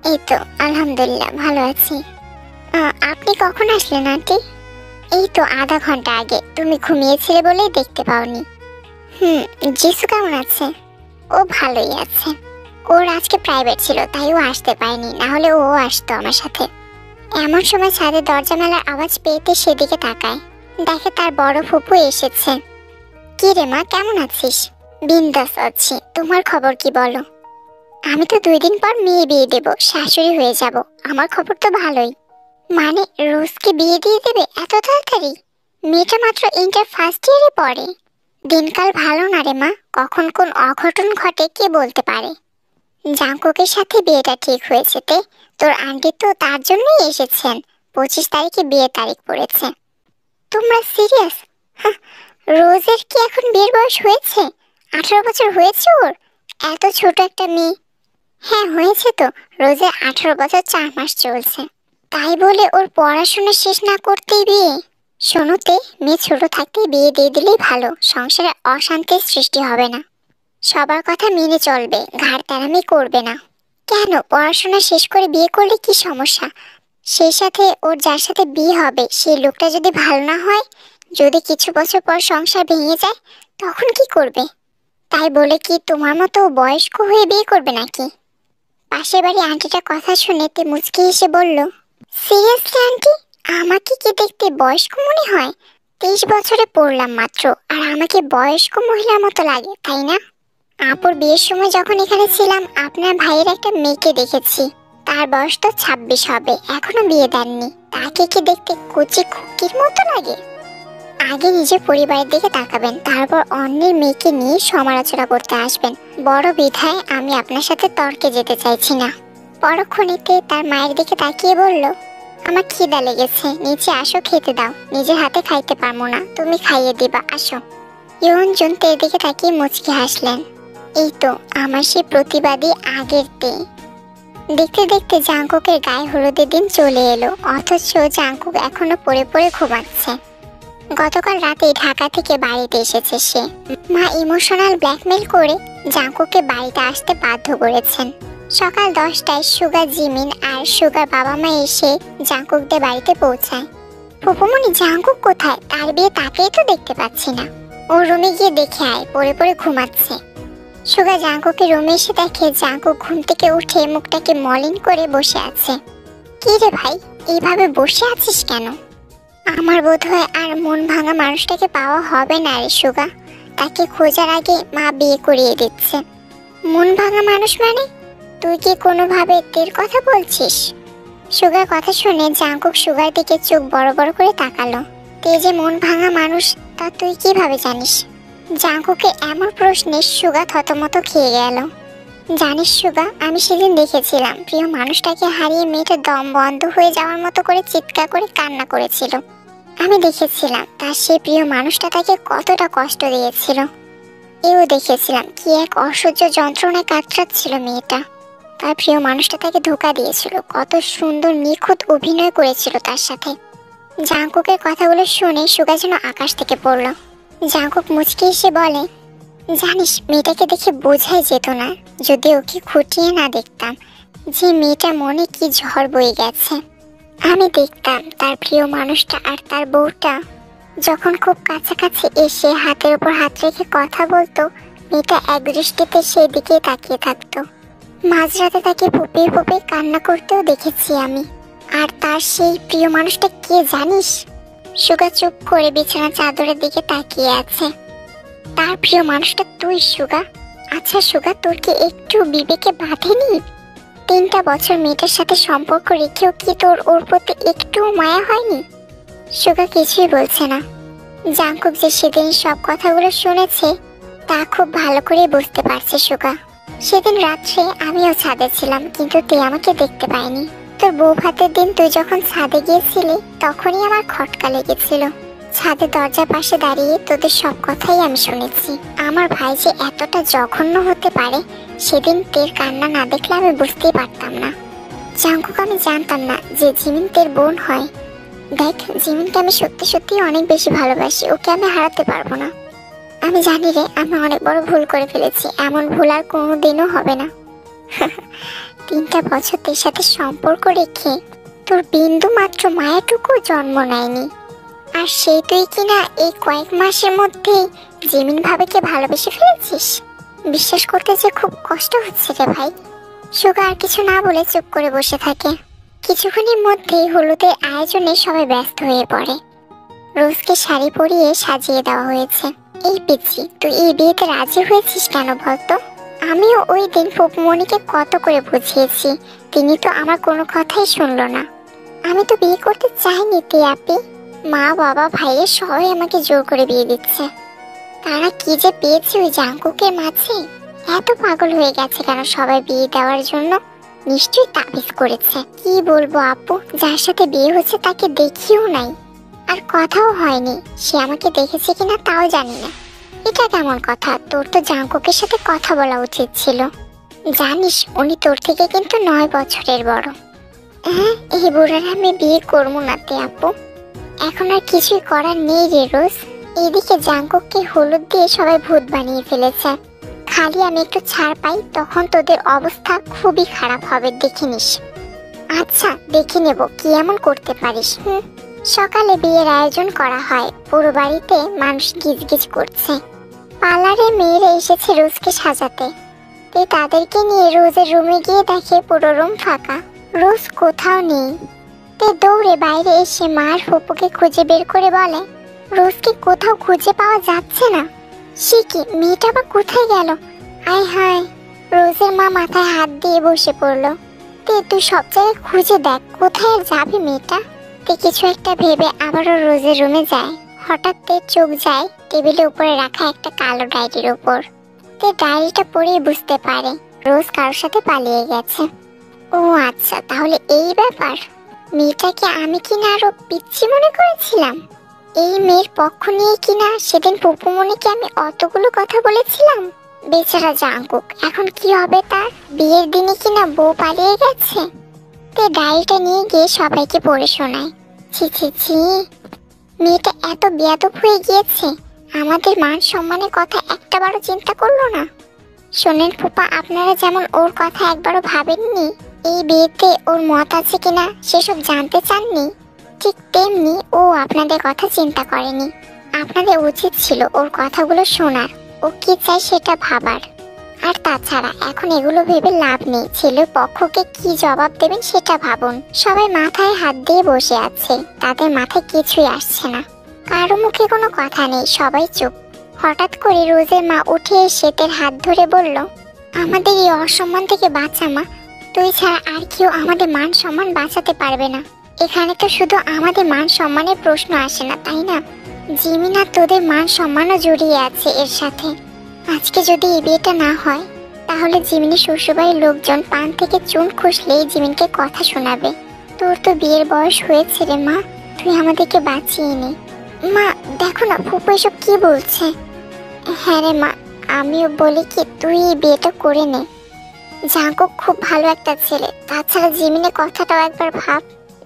এই তো আলহামদুলিল্লাহ ভালো আছি। আপনি কখন আসলেন আন্টি? এই তো আধা ঘন্টা আগে। তুমি ঘুমিয়েছিলে বলেই দেখতে পাওনি। জিসু কেমন আছে? ও ভালোই আছে। ওর আজকে প্রাইভেট ছিল তাই ও আসতে পারেনি, না হলে ও আসতো আমার সাথে। এমন সময় ছাদে দরজা মেলার আওয়াজ পেতে সেদিকে তাকায়। দেখে তার বড় ফুপু এসেছে। কি রে মা, কেমন আছিস? বিন্দাস আছি, তোমার খবর কি বলো? আমি তো 2 দিন পর মেয়ে বিয়ে দেব, শাশুড়ি হয়ে যাব। আমার খবর তো ভালোই। মানে রোজকে বিয়ে দিয়ে দেবে এত তাড়াতাড়ি? মেয়েটা মাত্র ইন্টার ফার্স্ট ইয়ারে পড়ে। দিনকাল ভালো না রে মা, কখন কোন অঘটন ঘটে কে বলতে পারে। জাঙ্কুকের সাথে বিয়েটা ঠিক হয়েছে তে, তোর আন্টি তো তার জন্যই এসেছেন। 25 তারিখে বিয়ের তারিখ পড়েছে। তোমরা সিরিয়াস? রোজের কি এখন বিয়ের বয়স হয়েছে? 18 বছর হয়েছে ওর? এত ছোট একটা মেয়ে। হ্যাঁ হয়েছে তো, রোজের 18 বছর 4 মাস চলছে। তাই বলে ওর পড়াশোনা শেষ না করতেই বিয়ে? শোনোতে, মেয়ে ছোট থাকতেই বিয়ে দিয়ে দিলেই ভালো, সংসারে অশান্তির সৃষ্টি হবে না। সবার কথা মেনে চলবে, ঘাড় তেরামি করবে না। কেন, পড়াশোনা শেষ করে বিয়ে করলে কি সমস্যা? সেই সাথে ওর যার সাথে বিয়ে হবে সেই লোকটা যদি ভালো না হয়, যদি কিছু বছর পর সংসার ভেঙে যায়, তখন কি করবে? তাই বলে কি তোমার মতো বয়স্ক হয়ে বিয়ে করবে নাকি? পাশের বাড়ি আন্টিটার কথা শুনে তে মুচকি হেসে বলল, সিরিয়াসলি আন্টি, আমাকে কি দেখতে বয়স্ক মনে হয়? 23 বছরে পড়লাম মাত্র, আর আমাকে বয়স্ক মহিলার মতো লাগে, তাই না? আপুর বিয়ের সময় যখন এখানে ছিলাম আপনার ভাইয়ের একটা মেয়েকে দেখেছি। তার বয়স তো 26 হবে, এখনো বিয়ে দেননি। তাকে কি দেখতে কচি খুকির মতো লাগে? আগে নিজের পরিবারের দিকে তাকাবেন, তারপর অন্যের মেয়েকে নিয়ে সমালোচনা করতে আসবেন। বড় বিধায় আমি আপনার সাথে তর্কে যেতে চাইছি না। পরক্ষণেতে তার মায়ের দিকে তাকিয়ে বলল, আমার খিদা লেগেছে, নিচে আসো খেতে দাও। নিজের হাতে খাইতে পারবো না, তুমি খাইয়ে দিবা, আসো। ইয়ঞ্জন তের দিকে তাকিয়ে মুচকি হাসলেন। এই তো আমার সেই প্রতিবাদী আগের তে। দেখতে দেখতে জাঙ্কুকের গায়ে হলুদের দিন চলে এলো, অথচ জাঙ্কুক এখনো পড়ে পড়ে ঘুমাচ্ছে। গতকাল রাতে ঢাকা থেকে বাড়িতে এসেছে সে। মা ইমোশনাল ব্ল্যাকমেল করে জাঙ্কুককে বাড়িতে আসতে বাধ্য করেছেন। সকাল 10টায় সুগা, জিমিন আর সুগার বাবা মা এসে জাঙ্কুকদের বাড়িতে পৌঁছায়। ফুপুমনি, জাঙ্কুক কোথায়? তার বিয়ে তাকেই তো দেখতে পাচ্ছি না। ওর রুমে গিয়ে দেখে আয়, পড়ে পড়ে ঘুমাচ্ছে। সুগা জাঙ্কুকে রুমে এসে দেখে জাঙ্কুক ঘুম থেকে উঠে মুখটাকে মলিন করে বসে আছে। কি রে ভাই, এইভাবে বসে আছিস কেন? আমার বোধ হয় আর মন ভাঙা মানুষটাকে পাওয়া হবে না রে সুগা। তাকে খোঁজার আগে মা বিয়ে করিয়ে দিচ্ছে। মন ভাঙা মানুষ মানে? তুই কি কোনোভাবে তের কথা বলছিস? সুগার কথা শুনে জাঙ্কুক সুগার দিকে চোখ বড় বড় করে তাকালো। তে যে মন ভাঙা মানুষ তা তুই কিভাবে জানিস? জাঙ্কুকের এমন প্রশ্নে সুগা থতমত খেয়ে গেল। জানিস সুগা, আমি সেদিন দেখেছিলাম প্রিয় মানুষটাকে হারিয়ে মেয়েটা দম বন্ধ হয়ে যাওয়ার মতো করে চিৎকার করে কান্না করেছিল। আমি দেখেছিলাম তার সেই প্রিয় মানুষটা তাকে কতটা কষ্ট দিয়েছিল। এও দেখেছিলাম কি এক অসহ্য যন্ত্রণায় কাতরাচ্ছিল মেয়েটা। তার প্রিয় মানুষটা তাকে ধোঁকা দিয়েছিল, কত সুন্দর নিখুঁত অভিনয় করেছিল তার সাথে। জাঙ্কুকের কথাগুলো শুনে সুগা যেন আকাশ থেকে পড়ল। জাঙ্কুক মুচকি এসে বলে, জানিস মেয়েটাকে দেখে বোঝাই যেত না যদি ওকে খুঁটিয়ে না দেখতাম যে মেয়েটা মনে কি ঝড় বয়ে গেছে। আমি দেখতাম তার প্রিয় মানুষটা আর তার বউটা যখন খুব কাছাকাছি এসে হাতের উপর হাত রেখে কথা বলতো, মেয়েটা এক দৃষ্টিতে সেই দিকেই তাকিয়ে থাকতো। মাঝরাতে তাকে ফুপিয়ে ফুপিয়ে কান্না করতেও দেখেছি আমি। আর তার সেই প্রিয় মানুষটা কে জানিস? সুগা চুপ করে বিছানা চাদরের দিকে তাকিয়ে আছে। তার প্রিয় মানুষটা তুই সুগা? আচ্ছা সুগা, তোর কি একটু বিবেকে বাঁধেনি? 3টা বছর মেয়েটার সাথে সম্পর্ক রেখেও কি তোর ওর প্রতি একটু মায়া হয়নি? সুগা কিছুই বলছে না। জাঙ্কুক যে সেদিন সব কথাগুলো শুনেছে তা খুব ভালো করে বুঝতে পারছে সুগা। সেদিন রাত্রে আমিও ছাদে ছিলাম, কিন্তু তুই আমাকে দেখতে পাইনি। তোর বউ ভাতের দিন তুই যখন ছাদে গিয়েছিলি তখনই আমার খটকা লেগেছিল। ছাদে দরজার পাশে দাঁড়িয়ে তোদের সব কথাই আমি শুনেছি। আমার ভাই যে এতটা জঘন্য হতে পারে সেদিন তের কান্না না দেখলে আমি বুঝতেই পারতাম না। জাঙ্কুক, আমি জানতাম না যে জিমিন তের বোন হয়। দেখ, জিমিনকে আমি সত্যি সত্যি অনেক বেশি ভালোবাসি, ওকে আমি হারাতে পারবো না। আমি জানি রে, আমি অনেক বড় ভুল করে ফেলেছি, এমন ভুল আর কোনোদিনও হবে না। 3টা বছর তোর সাথে সম্পর্ক রেখে তোর বিন্দু মাত্র মায়াটুকু জন্ম নেয়নি, আর সেই তুই কিনা এই কয়েক মাসের মধ্যে জিমিন ভাবিকে ভালোবেসে ফেলেছিস। বিশ্বাস করতে যে খুব কষ্ট হচ্ছে রে ভাই। সুগা আর কিছু না বলে চুপ করে বসে থাকে। কিছুক্ষণের মধ্যেই হলুদের আয়োজনে সবাই ব্যস্ত হয়ে পড়ে। রোজকে শাড়ি পরিয়ে সাজিয়ে দেওয়া হয়েছে। এই পিচ্ছি, তুই এই বিয়েতে রাজি হয়েছিস কেন বলতো? আমিও ওই দিন ফুপুমণিকে কত করে বুঝিয়েছি, তিনি তো আমার কোনো কথাই শুনলো না। আমি তো বিয়ে করতে চাইনি তে আপি। মা বাবা ভাইয়ের সবাই আমাকে জোর করে বিয়ে দিচ্ছে। তারা কি যে পেয়েছে ওই জাঙ্কুকের মাঝে, এত পাগল হয়ে গেছে কেন সবাই বিয়ে দেওয়ার জন্য? নিশ্চয়ই তাবিজ করেছে। কি বলবো আপু, যার সাথে বিয়ে হচ্ছে তাকে দেখিও নাই, আর কথাও হয়নি। সে আমাকে দেখেছে কিনা তাও জানি না। এটা কেমন কথা? তোর তো জাঙ্কুকের সাথে কথা বলা উচিত ছিল। জানিস উনি তোর থেকে কিন্তু 9 বছরের বড়। হ্যাঁ, এই বুড়ার আমি বিয়ে করবো না তে আপু। এখন আর কিছুই করার নেই রে রোজ। এদিকে জাঙ্কুককে হলুদ দিয়ে সবাই ভূত বানিয়ে ফেলেছে। খালি আমি একটু ছাড় পাই তখন তোদের অবস্থা খুবই খারাপ হবে, দেখে নিস। আচ্ছা, দেখে নেব কি এমন করতে পারিস। সকালে বিয়ের আয়োজন করা হয়। পুরো বাড়িতে মানুষ গিজগিজ করছে। পার্লারে মেয়েরা এসেছে রোজকে সাজাতে। তাদেরকে নিয়ে রোজের রুমে গিয়ে দেখে পুরো রুম ফাঁকা। রোজ কোথাও নেই। দৌড়ে বাইরে এসে মার ফুপুকে খুঁজে বের করে বলে, রোজকে কোথাও খুঁজে পাওয়া যাচ্ছে না। সে কি, মেয়েটা আবার কোথায় গেল? আয় হায়, রোজের মা মাথায় হাত দিয়ে বসে পড়লো। তুই সব জায়গায় খুঁজে দেখ, কোথায় যাবে মেয়েটা। কিছু একটা ভেবে আবারও রোজের রুমে যায়। হঠাৎ চোখ যায় টেবিলের উপরে রাখা একটা কালো ডায়েরির উপর। ডায়েরিটা পড়েই বুঝতে পারে রোজ কারোর সাথে পালিয়ে গেছে। ও আচ্ছা, তাহলে এই ব্যাপার। মেয়েটাকে আমি কিনা আরো পিচ্ছি মনে করেছিলাম। এই মেয়ের পক্ষ নিয়ে কিনা সেদিন ফুপুমণিকে আমি অতগুলো কথা বলেছিলাম। বেচারা জাঙ্কুক, এখন কি হবে তার? বিয়ের দিনে কিনা বউ পালিয়ে গেছে। ডায়েরিটা নিয়ে গিয়ে সবাইকে পড়ে শোনায়। ছি ছি ছি, মেয়েটা এত বেয়াদব হয়ে গিয়েছে, আমাদের মান সম্মানের কথা একটাবারও চিন্তা করলো না। শোনেন ফুপা, আপনারা যেমন ওর কথা একবারও ভাবেননি এই বিয়েতে ওর মত আছে কিনা সেসব জানতে চাননি, ঠিক তেমনি ও আপনাদের কথা চিন্তা করেনি। আপনাদের উচিত ছিল ওর কথাগুলো শোনার, ও কি চায় সেটা ভাবার। আর তাছাড়া এখন এগুলো ভেবে লাভ নেই, ছেলের পক্ষকে কি জবাব দেবেন সেটা ভাবুন। সবাই মাথায় হাত দিয়ে বসে আছে, তাদের মাথায় কিছুই আসছে না, কারো মুখে কোনো কথা নেই, সবাই চুপ। হঠাৎ করে রোজের মা উঠে এসে তার হাত ধরে বলল, আমাদের এই অসম্মান থেকে বাঁচা মা, তুই ছাড়া আর কেউ আমাদের মান সম্মান বাঁচাতে পারবে না। এখানে তো শুধু আমাদের মান সম্মানের প্রশ্ন আসে না, তাই না? জিমিন আর তোদের মান সম্মানও জড়িয়ে আছে এর সাথে। আজকে যদি এই বিয়েটা না হয় তাহলে জিমিনের শ্বশুরবাড়ির লোকজন পান থেকে চুন খুসলেই জিমিনকে কথা শোনাবে। তোর তো বিয়ের বয়স হয়েছে রে মা, তুই আমাদেরকে বাঁচিয়ে নে। মা দেখো না ফুপু এসব কি বলছে। হ্যাঁ রে মা, আমিও বলি কি তুই এই বিয়েটা করে নে। জাঙ্কুক খুব ভালো একটা ছেলে, তাছাড়া জিমিনের কথাটাও একবার ভাব।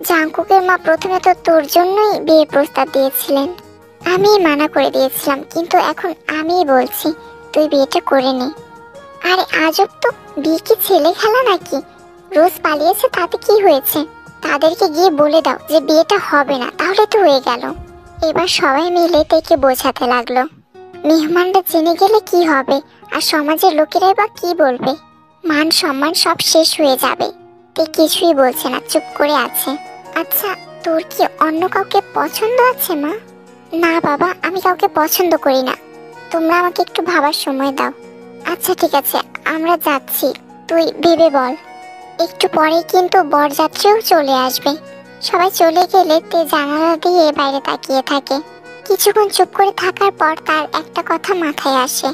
জাঙ্কুকের মা প্রথমে তো তোর জন্যই বিয়ের প্রস্তাব দিয়েছিলেন, আমি মানা করে দিয়েছিলাম, কিন্তু এখন আমিই বলছি তুই বিয়েটা করে নে। আরে আজব তো, বিয়ে কি ছেলে খেলা নাকি? রোজ পালিয়েছে তাতে কি হয়েছে? তাদেরকে গিয়ে বলে দাও যে বিয়েটা হবে না, তাহলে তো হয়ে গেল। এবার সবাই মিলে তাকে বোঝাতে লাগলো, মেহমানরা জেনে গেলে কি হবে, আর সমাজের লোকেরাই বা কি বলবে? মান সম্মান সব শেষ হয়ে যাবে। তে কিছুই বলছে না, চুপ করে আছে। আচ্ছা তোর কি অন্য কাউকে পছন্দ আছে মা? না বাবা, আমি কাউকে পছন্দ করি না, তোমরা আমাকে একটু ভাবার সময় দাও। আচ্ছা ঠিক আছে, আমরা যাচ্ছি, তুই ভেবে বল। একটু পরে কিন্তু বরযাত্রীও চলে আসবে। সবাই চলে গেলে তে জানালা দিয়ে বাইরে তাকিয়ে থাকে। কিছুক্ষণ চুপ করে থাকার পর তার একটা কথা মাথায় আসে,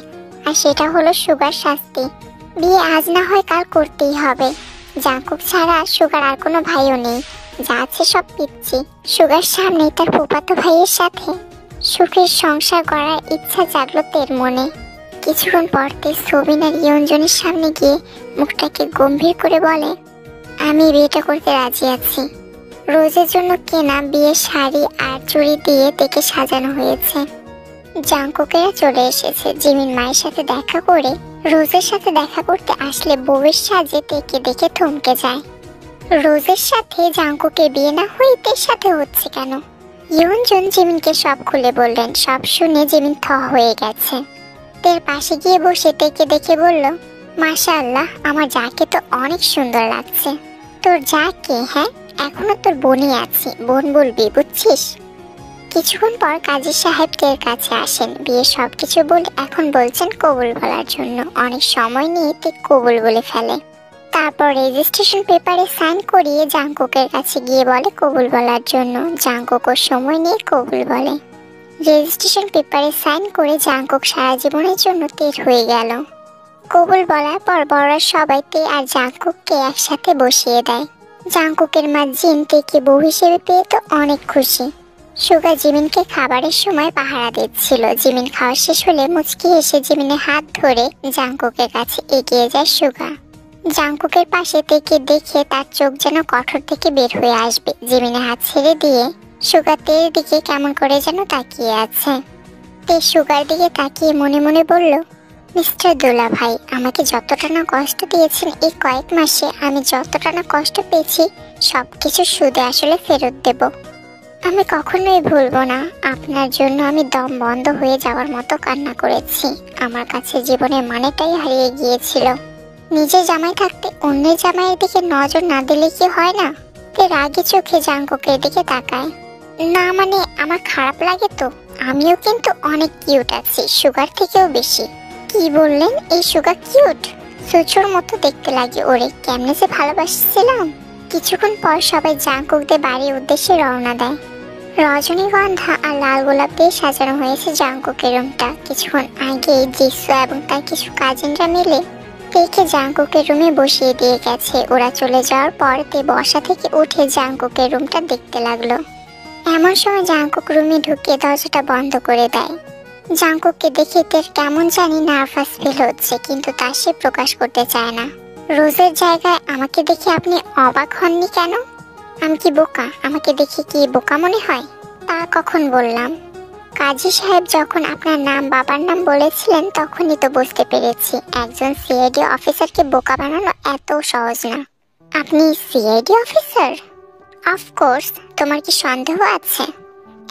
আর সেটা হলো সুগার শাস্তি। বিয়ে আজ না হয় কাল করতেই হবে। জাঙ্কুক ছাড়া সুগার আর কোনো ভাইও নেই, যা আছে সব পিচ্ছি। সুগার সামনে তার ফুফাতো ভাইয়ের সাথে সুখের সংসার করার ইচ্ছা জাগলো তের মনে। কিছুক্ষণ পর তে সবিন আর ইয়ঞ্জনের সামনে গিয়ে মুখটাকে গম্ভীর করে বলে, আমি বিয়েটা করতে রাজি আছি। রোজের জন্য কেনা বিয়ের শাড়ি আর চুড়ি দিয়ে তেকে সাজানো হয়েছে। জাঙ্কুকেরা চলে এসেছে। জিমিন মায়ের সাথে দেখা করে রোজের সাথে দেখা করতে আসলে বউয়ের সাজে তেকে দেখে থমকে যায়। রোজের সাথে জাঙ্কুকের বিয়ে না হয়ে তের সাথে হচ্ছে কেন? ইয়ঞ্জন জিমিনকে সব খুলে বললেন। সব শুনে জিমিন থ হয়ে গেছে। তের পাশে গিয়ে বসে তেকে দেখে বলল, মাশাআল্লাহ, আমার যাকে তো অনেক সুন্দর লাগছে। তোর যাকে? হ্যাঁ, এখনো তোর বোনই আছি, বোন বলবি, বুঝছিস? কিছুক্ষণ পর কাজী সাহেব তের কাছে আসেন। বিয়ে সবকিছু বলে এখন বলছেন কবুল বলার জন্য। অনেক সময় নিয়ে তে কবুল বলে ফেলে। তারপর রেজিস্ট্রেশন পেপারে সাইন করিয়ে জাঙ্কুকের কাছে গিয়ে বলে কবুল বলার জন্য। জাঙ্কুকও সময় নিয়ে কবুল বলে। রেজিস্ট্রেশন পেপারে সাইন করে জাঙ্কুক সারা জীবনের জন্য তের হয়ে গেল। কবুল বলার পর বড়রা সবাই তে আর জাঙ্কুককে একসাথে বসিয়ে দেয়। জাঙ্কুকের মা জিন তেকে বউ হিসেবে পেয়ে তো অনেক খুশি। সুগা জিমিনকে খাবারের সময় পাহারা দিচ্ছিল। জিমিন খাওয়া শেষ হলে মুচকি এসে জিমিনের হাত ধরে জাঙ্কুকের কাছে এগিয়ে যায় সুগা। জাঙ্কুকের পাশে তেকে দেখে তার চোখ যেন কঠোর থেকে বের হয়ে আসবে। জিমিনের হাত ছেড়ে দিয়ে সুগা তের দিকে কেমন করে যেন তাকিয়ে আছে। তে সুগার দিকে তাকিয়ে মনে মনে বলল, মিস্টার দুলা ভাই, আমাকে যতটা না কষ্ট দিয়েছেন এই কয়েক মাসে, আমি যতটা না কষ্ট পেয়েছি সবকিছু সুদে আসলে ফেরত দেব। আমি কখনোই ভুলবো না, আপনার জন্য আমি দম বন্ধ হয়ে যাওয়ার মতো কান্না করেছি। আমার কাছে জীবনের মানেটাই হারিয়ে গিয়েছিল। নিজের জামাই থাকতে অন্যের জামাইয়ের দিকে নজর না দিলে কি হয় না? তে রাগে চোখে জাঙ্কুকের দিকে তাকায়। না মানে আমার খারাপ লাগে তো, আমিও কিন্তু অনেক কিউট আছি, সুগার থেকেও বেশি। কি বললেন? এই সুগা কিউট? সুচোর মতো দেখতে লাগে ওরে, কেমনে যে ভালোবাসছিলাম। কিছুক্ষণ পর সবাই জাঙ্কুকদের বাড়ির উদ্দেশ্যে রওনা দেয়। রজনীগন্ধা আর লাল গোলাপ দিয়ে সাজানো হয়েছে জাঙ্কুকের রুমটা। কিছুক্ষণ আগে জিসু এবং তার কিছু কাজিনরা মিলে তেকে জাঙ্কুকের রুমে বসিয়ে দিয়ে গেছে। ওরা চলে যাওয়ার পর তে বসা থেকে উঠে জাঙ্কুকের রুমটা দেখতে লাগলো। এমন সময় জাঙ্কুক রুমে ঢুকে দরজাটা বন্ধ করে দেয়। জাঙ্কুককে দেখে তের কেমন জানি নার্ভাস ফিল হচ্ছে, কিন্তু তা সে প্রকাশ করতে চায় না। রোজের জায়গায় আমাকে দেখে আপনি অবাক হননি কেন? আমি কি বোকা? আমাকে দেখে কি বোকা মনে হয়? তা কখন বললাম? কাজী সাহেব যখন আপনার নাম বাবার নাম বলেছিলেন তখনই তো বুঝতে পেরেছি একজন সিআইডি অফিসারকে বোকা বানানো এত সহজ না। আপনি সিআইডি অফিসার? অফকোর্স, তোমার কি সন্দেহ আছে?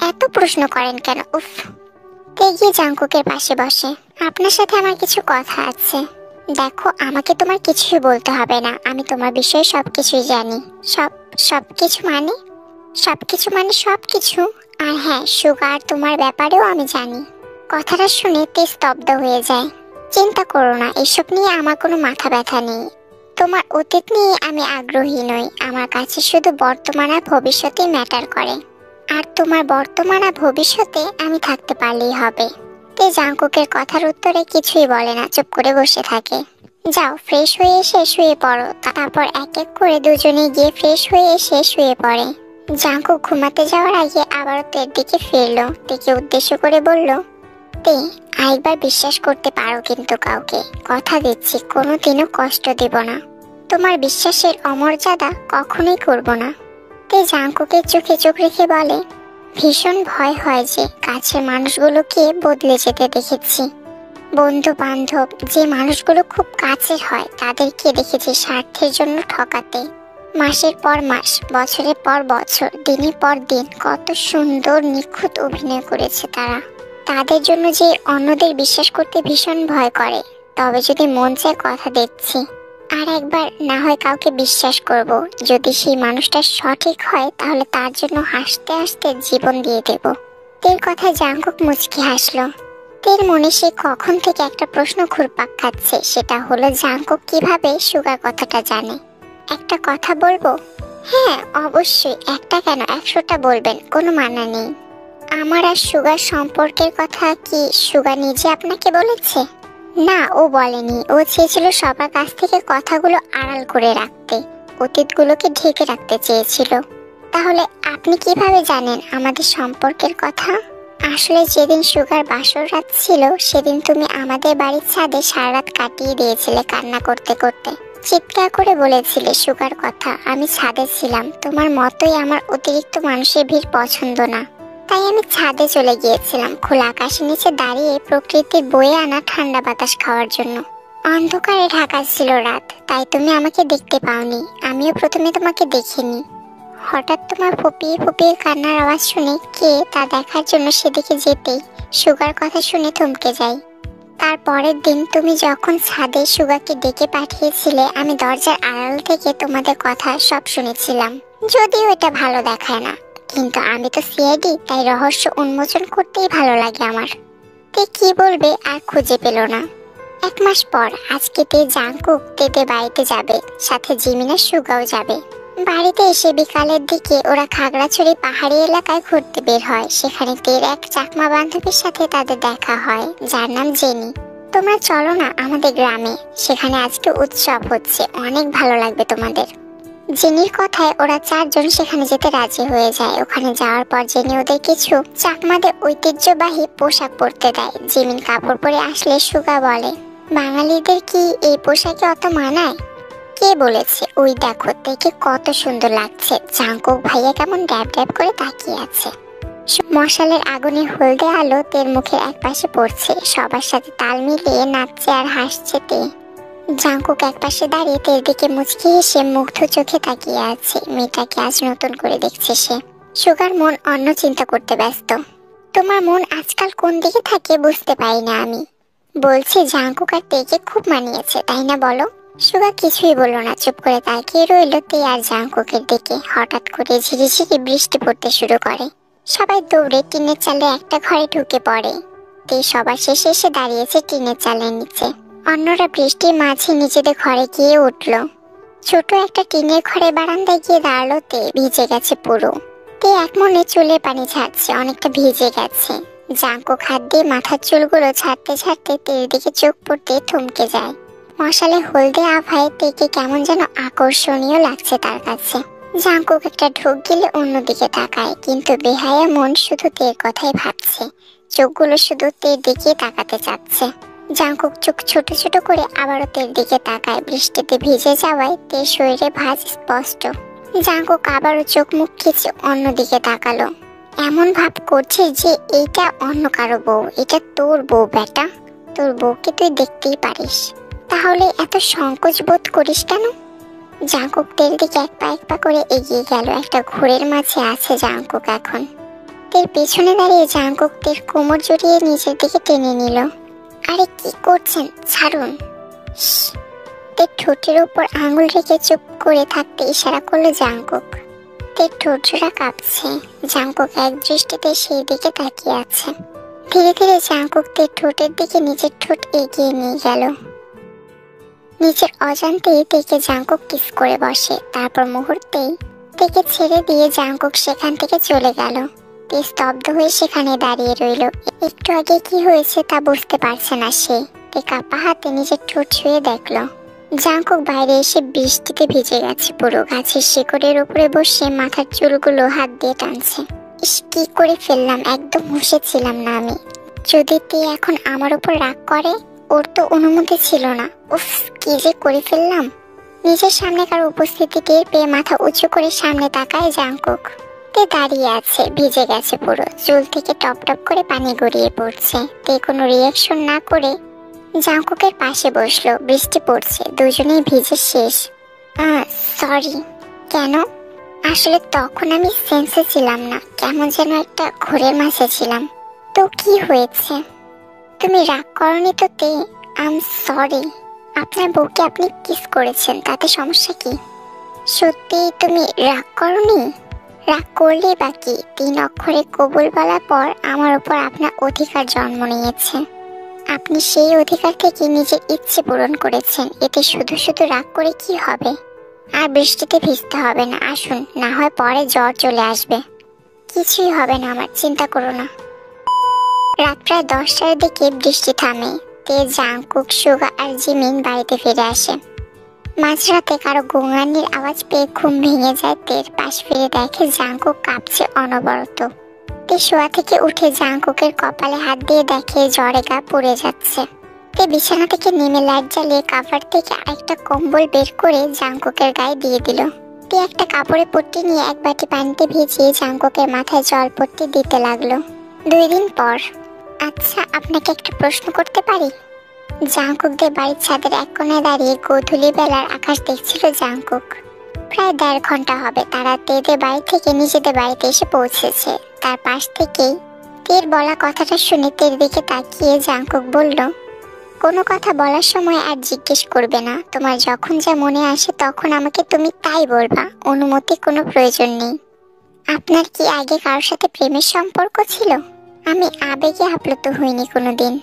এত প্রশ্ন করেন কেন? উফ। তে গিয়ে জাঙ্কুকের পাশে বসে। আপনার সাথে আমার কিছু কথা আছে। দেখো, আমাকে তোমার কিছুই বলতে হবে না, আমি তোমার বিষয়ে সবকিছুই জানি। সব সবকিছু মানে? সবকিছু মানে সবকিছু। আর হ্যাঁ, সুগার তোমার ব্যাপারেও আমি জানি। কথাটা শুনে তে স্তব্ধ হয়ে যায়। চিন্তা করো না, এসব নিয়ে আমার কোনো মাথা ব্যথা নেই। তোমার অতীত নিয়ে আমি আগ্রহী নই, আমার কাছে শুধু বর্তমান আর ভবিষ্যতেই ম্যাটার করে। আর তোমার বর্তমান আর ভবিষ্যতে আমি থাকতে পারলেই হবে। তে জাংকুকের কথার উত্তরে কিছুই বলে না, চুপ করে বসে থাকে। যাও, ফ্রেশ হয়ে এসে শুয়ে পড়ো। তারপর এক এক করে দুজনে গিয়ে ফ্রেশ হয়ে এসে শুয়ে পড়ে। জাংকুক ঘুমাতে যাওয়ার আগে আবারও তের দিকে ফিরলো, তেকে উদ্দেশ্য করে বলল, তে আরেকবার বিশ্বাস করতে পারো কিন্তু কাউকে, কথা দিচ্ছি কোনোদিনও কষ্ট দেব না। তোমার বিশ্বাসের অমর্যাদা কখনোই করব না। তে জাংকুকের চোখে চোখ রেখে বলে, ভীষণ ভয় হয় যে কাছের মানুষগুলোকে বদলে যেতে দেখেছি। বন্ধু বান্ধব যে মানুষগুলো খুব কাছের হয় তাদেরকে দেখেছি স্বার্থের জন্য ঠকাতে। মাসের পর মাস, বছরের পর বছর, দিনের পর দিন কত সুন্দর নিখুঁত অভিনয় করেছে তারা। তাদের জন্য যে অন্যদের বিশ্বাস করতে ভীষণ ভয় করে। তবে যদি মন চায় কথা দিচ্ছি, আর একবার না হয় কাউকে বিশ্বাস করব। যদি সেই মানুষটা সঠিক হয় তাহলে তার জন্য হাসতে হাসতে জীবন দিয়ে দেব। তের কথায় জাংকুক মুচকি হাসলো। তের মনে সে কখন থেকে একটা প্রশ্ন ঘুরপাক খাচ্ছে, সেটা হলো জাংকুক কিভাবে সুগার কথাটা জানে। একটা কথা বলবো? হ্যাঁ অবশ্যই, একটা কেন 100টা বলবেন, কোনো মানা নেই। আমার আর সুগার সম্পর্কের কথা কি সুগা নিজে আপনাকে বলেছে? না, ও বলেনি। ও চেয়েছিল সবার কাছ থেকে কথাগুলো আড়াল করে রাখতে, অতীতগুলোকে ঢেকে রাখতে চেয়েছিল। তাহলে আপনি কিভাবে জানেন আমাদের সম্পর্কের কথা? আসলে যেদিন সুগার বাসর রাত ছিল সেদিন তুমি আমাদের বাড়ির ছাদে সারা রাত কাটিয়ে দিয়েছিলে কান্না করতে করতে। চিৎকার করে বলেছিলে সুগার কথা। আমি ছাদে ছিলাম, তোমার মতোই আমার অতিরিক্ত মানুষের ভিড় পছন্দ না। তাই আমি ছাদে চলে গিয়েছিলাম খোলা আকাশের নিচে দাঁড়িয়ে প্রকৃতির বয়ে আনা ঠান্ডা বাতাস খাওয়ার জন্য। অন্ধকারে ঢাকা ছিল রাত, তাই তুমি আমাকে দেখতে পাওনি, আমিও প্রথমে তোমাকে দেখিনি। হঠাৎ তোমার ফুপিয়ে ফুপিয়ে কান্নার আওয়াজ শুনে কে তা দেখার জন্য সেদিকে যেতেই সুগার কথা শুনে থমকে যাই। তার পরের দিন তুমি যখন ছাদে সুগাকে ডেকে পাঠিয়েছিলে, আমি দরজার আড়াল থেকে তোমাদের কথা সব শুনেছিলাম। যদিও এটা ভালো দেখায় না, কিন্তু আমি তো সিআইডি, তাই রহস্য উন্মোচন করতেই ভালো লাগে আমার। তে কি বলবে আর খুঁজে পেল না। 1 মাস পর আজকে তে জাংকুক তেতে বাড়িতে যাবে, সাথে জিমিনা সুগাও যাবে। বাড়িতে এসে বিকালের দিকে ওরা খাগড়াছড়ি পাহাড়ি এলাকায় ঘুরতে বের হয়। সেখানে তের এক চাকমা বান্ধবীর সাথে তাদের দেখা হয়, যার নাম জেনি। তোমরা চলো না আমাদের গ্রামে, সেখানে আজকে উৎসব হচ্ছে, অনেক ভালো লাগবে তোমাদের। জেনির কথায় ওরা 4 জন সেখানে যেতে রাজি হয়ে যায়। ওখানে যাওয়ার পর জেনি ওদের কিছু চাকমাদের ঐতিহ্যবাহী পোশাক পরতে দেয়। জিমিন কাপড় পরে আসলে সুগা বলে, বাঙালিদের কি এই পোশাকে অত মানায়? কে বলেছে? ওই দেখো দেখে কত সুন্দর লাগছে। জাংকুক ভাইয়া কেমন ড্যাব ড্যাব করে তাকিয়ে আছে। মশালের আগুনে হলদে আলো তের মুখের এক পাশে পড়ছে, সবার সাথে তাল মিলিয়ে নাচছে আর হাসছে তে। জাংকুক এক পাশে দাঁড়িয়ে তের দিকে মুচকি হেসে মুগ্ধ চোখে তাকিয়ে আছে। মেয়েটাকে আজ নতুন করে দেখছে সে। সুগার মন অন্য চিন্তা করতে ব্যস্ত। তোমার মন আজকাল কোন দিকে থাকে বুঝতে পারি না আমি। বলছে জাংকুক আর তেকে খুব মানিয়েছে, তাই না বলো? সুগা কিছুই বলল না, চুপ করে তাকিয়ে রইল তে আর জাংকুকের দিকে। হঠাৎ করে ঝিরিঝিরি বৃষ্টি পড়তে শুরু করে। সবাই দৌড়ে টিনের চালে একটা ঘরে ঢুকে পড়ে। তে সবার শেষে এসে দাঁড়িয়েছে টিনের চালের নিচে। অন্যরা বৃষ্টির মাঝে নিজেদের ঘরে গিয়ে উঠল। ছোট একটা টিনের ঘরে বারান্দায় গিয়ে দাঁড়ালো তে। ভিজে গেছে পুরো। তে এক মনে চুলে পানি ঝাড়ছে, অনেকটা ভিজে গেছে। জাংকুক হাত দিয়ে মাথার চুলগুলো ছাড়তে ছাড়তে তের দিকে চোখ পড়তে থমকে যায়। মশালে হলদে আভায় তেকে কেমন যেন আকর্ষণীয় লাগছে তার কাছে। জাংকুক একটা ঢোক গিলে অন্যদিকে তাকায়, কিন্তু বেহায়া মন শুধু তের কথাই ভাবছে। চোখগুলো শুধু তের দিকে তাকাতে চাচ্ছে। জাংকুক চোখ ছোট ছোট করে আবারও তের দিকে তাকায়। বৃষ্টিতে ভিজে যাওয়ায় তের শরীরে ভাঁজ স্পষ্ট। জাংকুক আবারও চোখ মুখ খিচে অন্যদিকে তাকালো। এমন ভাব করছে যে এইটা অন্য কারো বউ, এটা তোর বউ বেটা, তোর বউকে তুই দেখতেই পারিস, তাহলে এত সংকোচ বোধ করিস কেন? জাংকুক তের দিকে এক পা করে এগিয়ে গেল। একটা ঘোরের মাঝে আছে জাংকুক এখন। তের পেছনে দাঁড়িয়ে জাংকুক তের কোমর জড়িয়ে নিচের দিকে টেনে নিল। আরে কি করছেন, ছাড়ুন। তে ঠোঁটের উপর আঙুল রেখে চুপ করে থাকতে ইশারা করলো জাংকুক। তে ঠোঁট জোড়া কাঁপছে। জাংকুক এক দৃষ্টিতে সেই দিকে তাকিয়ে আছে। ধীরে ধীরে জাংকুক তে ঠোঁটের দিকে নিজের ঠোঁট এগিয়ে নিয়ে গেল। নিজের অজান্তেই তেকে জাংকুক কিস করে বসে। তারপর মুহূর্তেই তেকে ছেড়ে দিয়ে জাংকুক সেখান থেকে চলে গেল। তে স্তব্ধ হয়ে সেখানে দাঁড়িয়ে রইল। একটু আগে কি হয়েছে তা বুঝতে পারছে না সে। তে কাপা হাতে নিজের ঠোঁট ছুঁয়ে দেখলো জাংকুক বাইরে এসে বৃষ্টিতে ভিজে গেছে পুরো। গাছের শিকড়ের উপরে বসে মাথার চুলগুলো হাত দিয়ে টানছে। ইস, কি করে ফেললাম, একদম হুঁশে ছিলাম না আমি। যদি তে এখন আমার উপর রাগ করে, ওর তো অনুমতি ছিল না। উফ, কি যে করে ফেললাম। নিজের সামনে কারো উপস্থিতি টের পেয়ে মাথা উঁচু করে সামনে তাকায় জাংকুক। তে দাঁড়িয়ে আছে, ভিজে গেছে পুরো। চুল থেকে টপ টপ করে পানি গড়িয়ে পড়ছে। তে কোনো রিয়াকশন না করে জাংকুকের পাশে বসলো। বৃষ্টি পড়ছে, দুজনেই ভিজে শেষ। সরি। কেন? আসলে তখন আমি সেন্সে ছিলাম না, কেমন যেন একটা ঘোরের মাঝে ছিলাম। তো কি হয়েছে? তুমি রাগ করনি তো তে? আম সরি। আপনার বউকে আপনি কিস করেছেন, তাতে সমস্যা কি? সত্যি তুমি রাগ করনি? রাগ করলে বাকি 3 অক্ষরে কবুল বলার পর আমার উপর আপনার অধিকার জন্ম নিয়েছে। আপনি সেই অধিকার থেকে নিজের ইচ্ছে পূরণ করেছেন। এতে শুধু শুধু রাগ করে কি হবে? আর বৃষ্টিতে ভিজতে হবে না। আসুন, না হয় পরে জ্বর চলে আসবে। কিছুই হবে না আমার, চিন্তা করো না। রাত প্রায় 10টার দিকে বৃষ্টি থামে। তে, জাংকুক, সুগা আর জিমিন বাড়িতে ফিরে আসে। মাঝরাতে কারো গোঙানির আওয়াজ পেয়ে ঘুম ভেঙে যায় তের। পাশ ফিরে দেখে জাংকুক কাঁপছে অনবরত। তে শোয়া থেকে উঠে জাংকুকের কপালে হাত দিয়ে দেখে জ্বরে গা পুড়ে যাচ্ছে। তে বিছানা থেকে নেমে লাইট জ্বালিয়ে কাভার থেকে আরেকটা কম্বল বের করে জাংকুকের গায়ে দিয়ে দিল। তে একটা কাপড়ে পট্টি নিয়ে এক বাটি পানিতে ভিজিয়ে জাংকুকের মাথায় জল পট্টি দিতে লাগলো। 2 দিন পর। আচ্ছা, আপনাকে একটা প্রশ্ন করতে পারি? জাংকুকদের বাড়ির ছাদের এক কোণায় দাঁড়িয়ে গোধূলি বেলার আকাশ দেখছিল জাংকুক। প্রায় 1.5 ঘন্টা হবে তারা তেদের বাড়ি থেকে নিজেদের বাড়িতে এসে পৌঁছেছে। তার পাশ থেকেই তের বলা কথাটা শুনে তের দিকে তাকিয়ে জাংকুক বলল, কোনো কথা বলার সময় আর জিজ্ঞেস করবে না। তোমার যখন যা মনে আসে তখন আমাকে তুমি তাই বলবা, অনুমতি কোনো প্রয়োজন নেই। আপনার কি আগে কারোর সাথে প্রেমের সম্পর্ক ছিল? আমি আবেগে আপ্লুত হইনি কোনোদিন।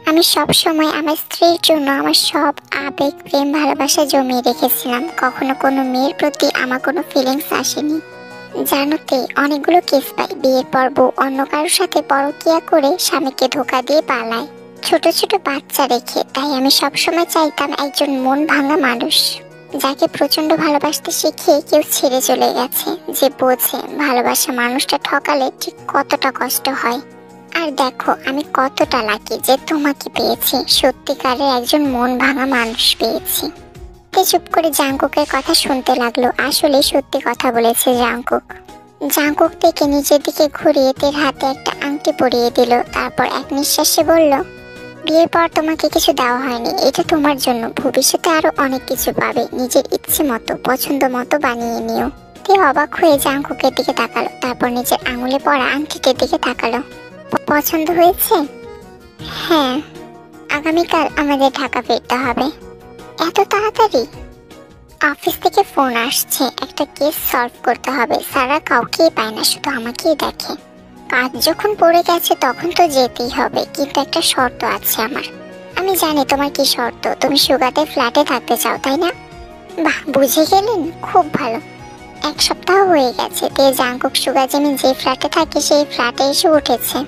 আমি সব সময় আমার স্ত্রীর জন্য আমার সব আবেগ, প্রেম, ভালোবাসা জমিয়ে রেখেছিলাম। কখনো কোনো মেয়ের প্রতি আমার কোনো ফিলিংস আসেনি। জানোতে, অনেকগুলো কেস পাই বিয়ের পর বউ অন্য কারোর সাথে পরকীয়া করে স্বামীকে ধোকা দিয়ে পালায়, ছোট ছোট বাচ্চা রেখে। তাই আমি সবসময় চাইতাম একজন মন ভাঙা মানুষ, যাকে প্রচন্ড ভালোবাসতে শিখিয়ে কেউ ছেড়ে চলে গেছে, যে বোঝে ভালোবাসা মানুষটা ঠকালে ঠিক কতটা কষ্ট হয়। আর দেখো, আমি কতটা লাকি যে তোমাকে পেয়েছি, সত্যিকারের একজন মন ভাঙা মানুষ পেয়েছি। তে চুপ করে জাংকুকের কথা শুনতে লাগলো। আসলে সত্যি কথা বলেছে জাংকুক। জাংকুক থেকে নিজের দিকে ঘুরিয়ে তের হাতে একটা আংটি পরিয়ে দিল। তারপর এক নিঃশ্বাসে বলল, বিয়ের পর তোমাকে কিছু দেওয়া হয়নি, এটা তোমার জন্য। ভবিষ্যতে আরো অনেক কিছু পাবে, নিজের ইচ্ছে মতো, পছন্দ মতো বানিয়ে নিও। তে অবাক হয়ে জাংকুকের দিকে তাকালো, তারপর নিজের আঙুলে পরা আংটিটির দিকে তাকালো। পছন্দ হয়েছে? হ্যাঁ। আগামীকাল আমাদের ঢাকা ফিরতে হবে। এত তাড়াতাড়ি? অফিস থেকে ফোন আসছে, একটা কেস সলভ করতে হবে। সারা কাউকেই পায় না, শুধু আমাকেই দেখে। কাজ যখন পড়ে গেছে তখন তো যেতেই হবে, কিন্তু একটা শর্ত আছে আমার। আমি জানি তোমার কি শর্ত। তুমি সুগাতে ফ্ল্যাটে থাকতে চাও, তাই না? বাহ, বুঝে গেলেন, খুব ভালো। 1 সপ্তাহ হয়ে গেছে তে জাংকুক সুগা জিমিন যে ফ্ল্যাটে থাকে সেই ফ্ল্যাটে এসে উঠেছে।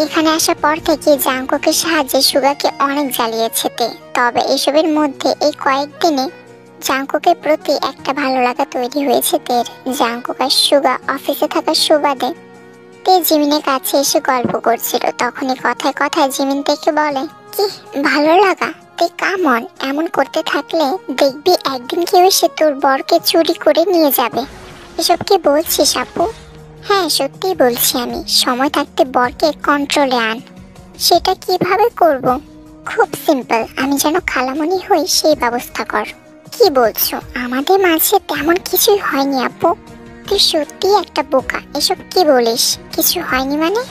এখানে আসার পর থেকে জাংকুকের সাহায্যে সুগাকে অনেক জ্বালিয়েছে তে। তবে এসবের মধ্যে এই কয়েকদিনে জাংকুকের প্রতি একটা ভালো লাগা তৈরি হয়েছে তের। জাংকুক আর সুগা অফিসে থাকার সুবাদে তে জিমিনের কাছে এসে গল্প করছিল। তখনই কথায় কথায় জিমিন থেকে বলে, কি ভালো লাগা? তে কামন, এমন করতে থাকলে দেখবি একদিন কেউ এসে তোর বরকে চুরি করে নিয়ে যাবে। এসব কি বলছিস আপু? হ্যাঁ, সত্যিই বলছি আমি। সময় থাকতে বরকে কন্ট্রোলে আন। সেটা কিভাবে করব? খুব সিম্পল, আমি যেন খালামণি হই সেই ব্যবস্থা কর। কি বলছো? আমাদের মাঝে তেমন কিছুই হয়নি আপু। তুই সত্যিই একটা বোকা। এসব কি বলিস? কিছু হয়নি মানে?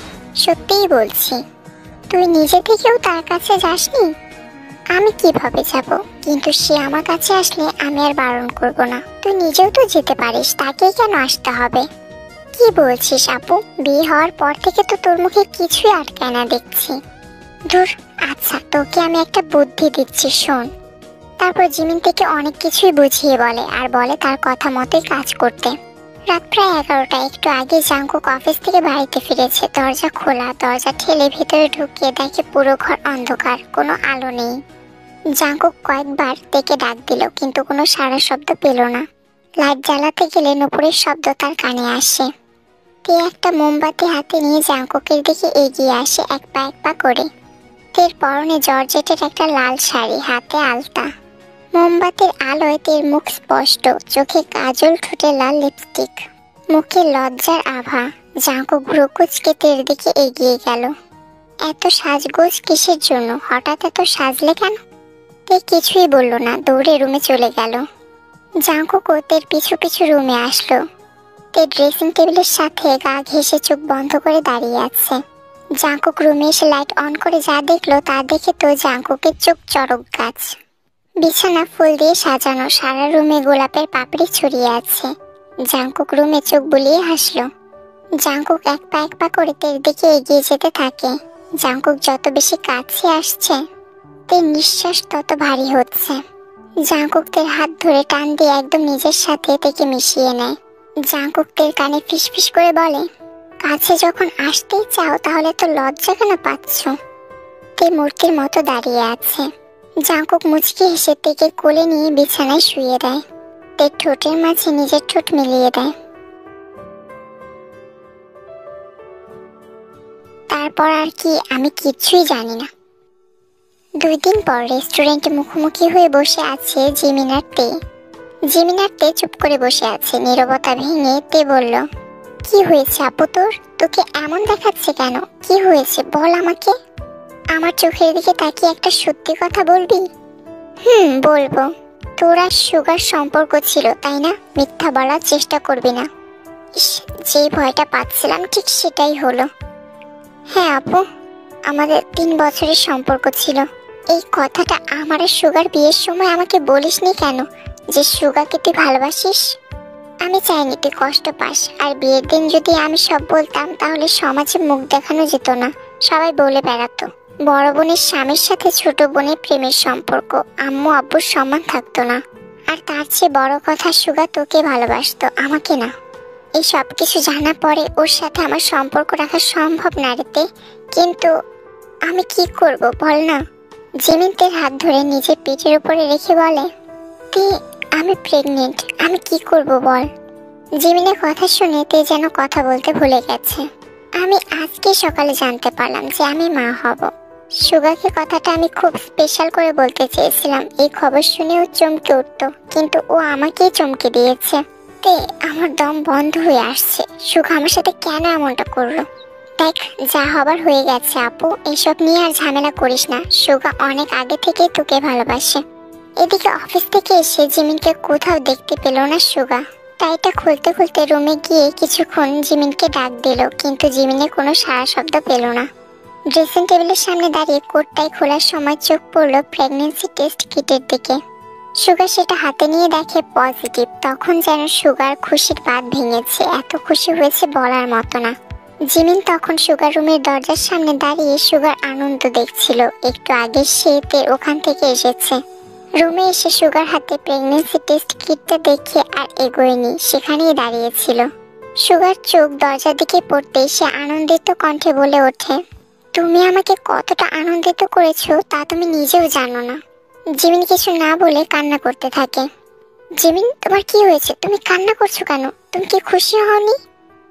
সত্যিই বলছি। তুই নিজে থেকেও তার কাছে যাসনি? আমি কিভাবে যাব? কিন্তু সে আমার কাছে আসলে আমি আর বারণ করব না। তুই নিজেও তো যেতে পারিস, তাকেই কেন আসতে হবে? কি বলছিস আপু? বিয়ে হওয়ার পর থেকে তো তোর মুখে কিছুই আটকায় না দেখছি। ধুর, আচ্ছা তোকে আমি একটা বুদ্ধি দিচ্ছি, শোন। তারপর জিমিন থেকে অনেক কিছুই বুঝিয়ে বলে আর বলে তার কথা মতোই কাজ করতে। রাত প্রায় 11টা। একটু আগে জাংকুক অফিস থেকে বাড়িতে ফিরেছে। দরজা খোলা। দরজা ঠেলে ভেতরে ঢুকিয়ে দেখে পুরো ঘর অন্ধকার, কোনো আলো নেই। জাংকুক কয়েকবার তেকে ডাক দিল কিন্তু কোনো সাড়া শব্দ পেল না। লাইট জ্বালাতে গেলে নুপুরের শব্দ তার কানে আসে। তে একটা মোমবাতি হাতে নিয়ে জাংকুকের দিকে এগিয়ে আসে এক পা করে। তের পরনে জর্জেটের একটা লাল শাড়ি, হাতে আলতা। মোমবাতির আলোয় তের মুখ স্পষ্ট, চোখে কাজল, ঠোঁটে লাল লিপস্টিক, মুখে লজ্জার আভা। জাংকুক ভ্রু কুঁচকে তের দিকে এগিয়ে গেল। এত সাজগোজ কিসের জন্য? হঠাৎ এত সাজলে কেন? তে কিছুই বলল না, দৌড়ে রুমে চলে গেল। জাংকুকও তের পিছু পিছু রুমে আসলো। তে ড্রেসিং টেবিলের সাথে গা ঘেঁষে চোখ বন্ধ করে দাঁড়িয়ে আছে। জাংকুক রুমে এসে লাইট অন করে যা দেখলো তা দেখে তো জাংকুকের চোখ চড়ক গাছ। বিছানা ফুল দিয়ে সাজানো, সারা রুমে গোলাপের পাপড়ি ছড়িয়ে আছে। জাংকুক রুমে চোখ বুলিয়ে হাসলো। জাংকুক এক পা করে তের দিকে এগিয়ে যেতে থাকে। জাংকুক যত বেশি কাছে আসছে তের নিঃশ্বাস তত ভারী হচ্ছে। জাংকুক তের হাত ধরে টান দিয়ে একদম নিজের সাথে তেকে মিশিয়ে নেয়। জাংকুক তের কানে ফিসফিস করে বলে, কাছে যখন আসতেই চাও তাহলে তো লজ্জা কেন পাচ্ছ? তে মূর্তির মতো দাঁড়িয়ে আছে। জাংকুক মুচকি হেসে তেকে কোলে নিয়ে বিছানায় শুয়ে দেয়। তের ঠোঁটের মাঝে নিজের ঠোঁট মিলিয়ে দেয়। তারপর আর কি আমি কিচ্ছুই জানি না। 2 দিন পর রেস্টুরেন্টে মুখোমুখি হয়ে বসে আছে জিমিন আর তে। জিমিন আর তে চুপ করে বসে আছে। নীরবতা ভেঙে তে বলল, কি হয়েছে আপু তোর? তোকে এমন দেখাচ্ছে কেন? কি হয়েছে বল আমাকে। আমার চোখের দিকে তাকিয়ে একটা সত্যি কথা বলবি? বলবো। তোর আর সুগার সম্পর্ক ছিল তাই না? মিথ্যা বলার চেষ্টা করবি না। ইস, যে ভয়টা পাচ্ছিলাম ঠিক সেটাই হলো। হ্যাঁ আপু, আমাদের 3 বছরের সম্পর্ক ছিল। এই কথাটা আমার আর সুগার বিয়ের সময় আমাকে বলিসনি কেন যে সুগাকে তুই ভালোবাসিস? আমি চাইনি তুই কষ্ট পাস। আর বিয়ের দিন যদি আমি সব বলতাম তাহলে সমাজে মুখ দেখানো যেত না। সবাই বলে বেড়াতো বড় বোনের স্বামীর সাথে ছোট বোনের প্রেমের সম্পর্ক, আম্মু আব্বুর সম্মান থাকতো না। আর তার চেয়ে বড় কথা, সুগা তোকে ভালোবাসতো, আমাকে না। এই সব কিছু জানার পরে ওর সাথে আমার সম্পর্ক রাখা সম্ভব না রেতে। কিন্তু আমি কি করব বল না। জিমিন তের হাত ধরে নিজের পেটের উপরে রেখে বলে, তে আমি প্রেগনেন্ট, আমি কি করব বল। জিমিনের কথা শুনে তে যেন কথা বলতে ভুলে গেছে। আমি আজকে সকালে জানতে পারলাম যে আমি মা হব। সুগাকে কথাটা আমি খুব স্পেশাল করে বলতে চেয়েছিলাম। এই খবর শুনেও চমকে উঠতো, কিন্তু ও আমাকেই চমকে দিয়েছে। তে আমার দম বন্ধ হয়ে আসছে। সুগা আমার সাথে কেন এমনটা করলো? দেখ, যা হবার হয়ে গেছে আপু, এসব নিয়ে আর ঝামেলা করিস না। সুগা অনেক আগে থেকে তোকে ভালোবাসে। এদিকে অফিস থেকে এসে জিমিনকে কোথাও দেখতে পেল না সুগা। টাইটা খুলতে খুলতে রুমে গিয়ে কিছুক্ষণ জিমিনকে ডাক দিল, কিন্তু জিমিনের কোনো সাড়া শব্দ পেল না। ড্রেসিং টেবিলের সামনে দাঁড়িয়ে কোটটাই খোলার সময় চোখ পড়ল প্রেগন্যান্সি টেস্ট কিটের দিকে। সুগা সেটা হাতে নিয়ে দেখে পজিটিভ। তখন যেন সুগার খুশির বাঁধ ভেঙেছে। এত খুশি হয়েছে বলার মতো না। জিমিন তখন সুগার রুমের দরজার সামনে দাঁড়িয়ে সুগার আনন্দ দেখছিল। একটু আগে সে ওখান থেকে এসেছে। রুমে এসে সুগার হাতে প্রেগন্যান্সি টেস্ট কিটটা দেখে আর এগোয়নি, সেখানেই দাঁড়িয়েছিল। সুগার চোখ দরজার দিকে পড়তেই সে আনন্দিত কণ্ঠে বলে ওঠে, তুমি আমাকে কতটা আনন্দিত করেছো তা তুমি নিজেও জানো না। জিমিন কিছু না বলে কান্না করতে থাকে। জিমিন, তোমার কি হয়েছে? তুমি কান্না করছো কেন? তুমি কি খুশি হওনি?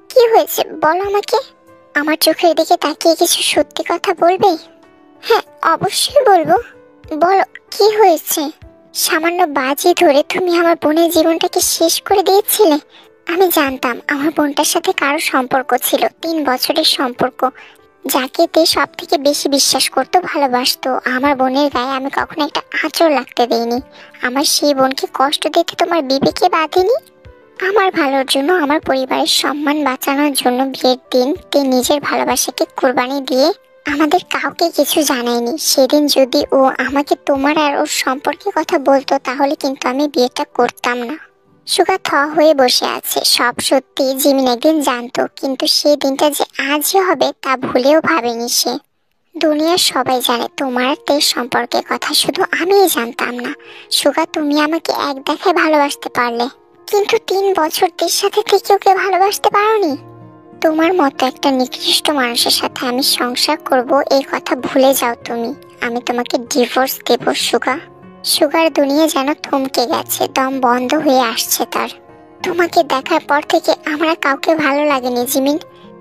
কি হয়েছে বলো আমাকে। আমার চোখের দিকে তাকিয়ে কিছু সত্যি কথা বলবে? হ্যাঁ, অবশ্যই বলবো। বলো কি হয়েছে। সামান্য বাজি ধরে তুমি আমার বোনের জীবনটাকে শেষ করে দিয়েছিলে। আমি জানতাম আমার বোনটার সাথে কারো সম্পর্ক ছিল, 3 বছরের সম্পর্ক, যাকে তে সব থেকে বেশি বিশ্বাস করতো, ভালোবাসতো। আমার বোনের গায়ে আমি কখনো একটা আঁচড় লাগতে দেইনি। আমার সেই বোনকে কষ্ট দিতে তোমার বিবেকে বাঁধেনি। আমার ভালোর জন্য, আমার পরিবারের সম্মান বাঁচানোর জন্য বিয়ের দিন তে নিজের ভালোবাসাকে কোরবানি দিয়ে আমাদের কাউকে কিছু জানায়নি। সেদিন যদি ও আমাকে তোমার আর ওর সম্পর্কে কথা বলতো তাহলে কিন্তু আমি বিয়েটা করতাম না। সুগা থ হয়ে বসে আছে। সব সত্যি জিমিন একদিন জানতো, কিন্তু সেই দিনটা যে আজই হবে তা ভুলেও ভাবেনি সে। দুনিয়ার সবাই জানে তোমার আর তের সম্পর্কে কথা, শুধু আমিই জানতাম না। সুগা, তুমি আমাকে এক দেখায় ভালোবাসতে পারলে, কিন্তু 3 বছর তের সাথে থেকে ওকে ভালোবাসতে পারোনি। তোমার মতো একটা নিকৃষ্ট মানুষের সাথে আমি সংসার করব এই কথা ভুলে যাও তুমি। আমি তোমাকে ডিভোর্স দেব সুগা। সুগার দুনিয়া যেন থমকে গেছে, দম বন্ধ হয়ে আসছে তার। তোমাকে দেখার পর থেকে আমার কাউকে ভালো লাগেনি জিমিন।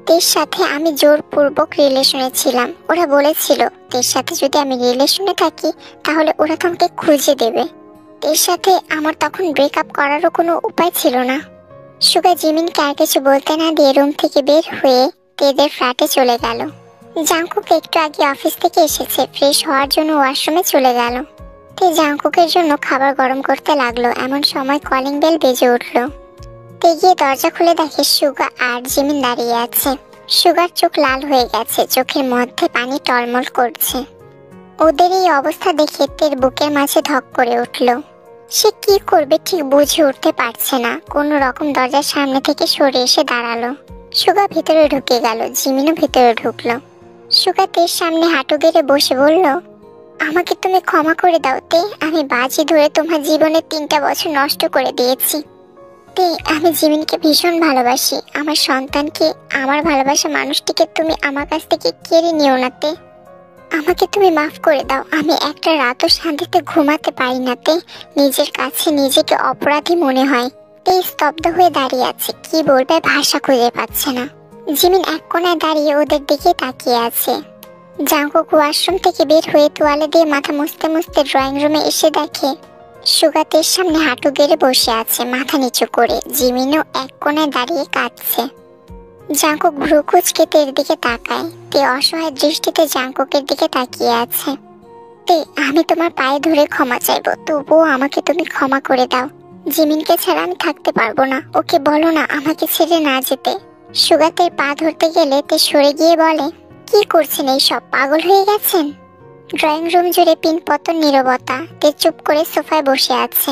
তের সাথে আমি জোরপূর্বক রিলেশনে ছিলাম। ওরা বলেছিল তের সাথে যদি আমি রিলেশনে থাকি তাহলে ওরা তোমাকে খুঁজে দেবে। তের সাথে আমার তখন ব্রেকআপ করারও কোনো উপায় ছিল না। সুগা জিমিনকে আর কিছু বলতে না দিয়ে রুম থেকে বের হয়ে তেদের ফ্ল্যাটে চলে গেল। জাংকুক একটু আগে অফিস থেকে এসেছে, ফ্রেশ হওয়ার জন্য ওয়াশরুমে চলে গেল। তে জাংকুকের জন্য খাবার গরম করতে লাগলো। এমন সময় কলিং বেল বেজে উঠল। তে গিয়ে দরজা খুলে দেখে সুগা আর জিমিন দাঁড়িয়ে আছে। সুগার চোখ লাল হয়ে গেছে, চোখের মধ্যে পানি টলমল করছে। ওদের এই অবস্থা দেখে তের বুকের মাঝে ধক করে উঠল। সে কি করবে ঠিক বুঝে উঠতে পারছে না। কোন রকম দরজার সামনে থেকে সরে এসে দাঁড়ালো। সুগা ভিতরে ঢুকে গেল, জিমিনও ভিতরে ঢুকলো। সুগা তের সামনে হাঁটু গেড়ে বসে বলল, আমাকে তুমি ক্ষমা করে দাও তে। আমি বাজি ধরে তোমার জীবনে 3টা বছর নষ্ট করে দিয়েছি। তে, আমি জিমিনকে ভীষণ ভালোবাসি। আমার সন্তানকে, আমার ভালোবাসা মানুষটিকে তুমি আমার কাছ থেকে কেড়ে নিও না তে। আমাকে তুমি মাফ করে দাও। আমি একটা রাতও শান্তিতে ঘুমাতে পারি না তে। নিজের কাছে নিজেকে অপরাধী মনে হয়। তে স্তব্ধ হয়ে দাঁড়িয়ে আছে, কি বলবে ভাষা খুঁজে পাচ্ছে না। জিমিন এক কোণায় দাঁড়িয়ে ওদের দিকে তাকিয়ে আছে। জাংকুক ওয়াশরুম থেকে বের হয়ে তোয়ালে দিয়ে মাথা মুছতে মুছতে ড্রয়িং রুমে এসে দেখে সুগাতের সামনে হাঁটু গেড়ে বসে আছে, মাথা নিচু করে। জিমিনও এক কোণায় দাঁড়িয়ে কাঁদছে। জাংকুক ভ্রু কুঁচকে তের দিকে তাকায়। তে অসহায় দৃষ্টিতে জাংকুকের দিকে তাকিয়ে আছে। তে, আমি তোমার পায়ে ধরে ক্ষমা চাইবো, তবুও আমাকে তুমি ক্ষমা করে দাও। জিমিনকে ছাড়া আমি থাকতে পারবো না। ওকে বলো না আমাকে ছেড়ে না যেতে। সুগাতের পা ধরতে গেলে তে সরে গিয়ে বলে, কি করছেন এইসব, পাগল হয়ে গেছেন? ড্রয়িং রুম জুড়ে পিনপতন নীরবতা। তে চুপ করে সোফায় বসে আছে।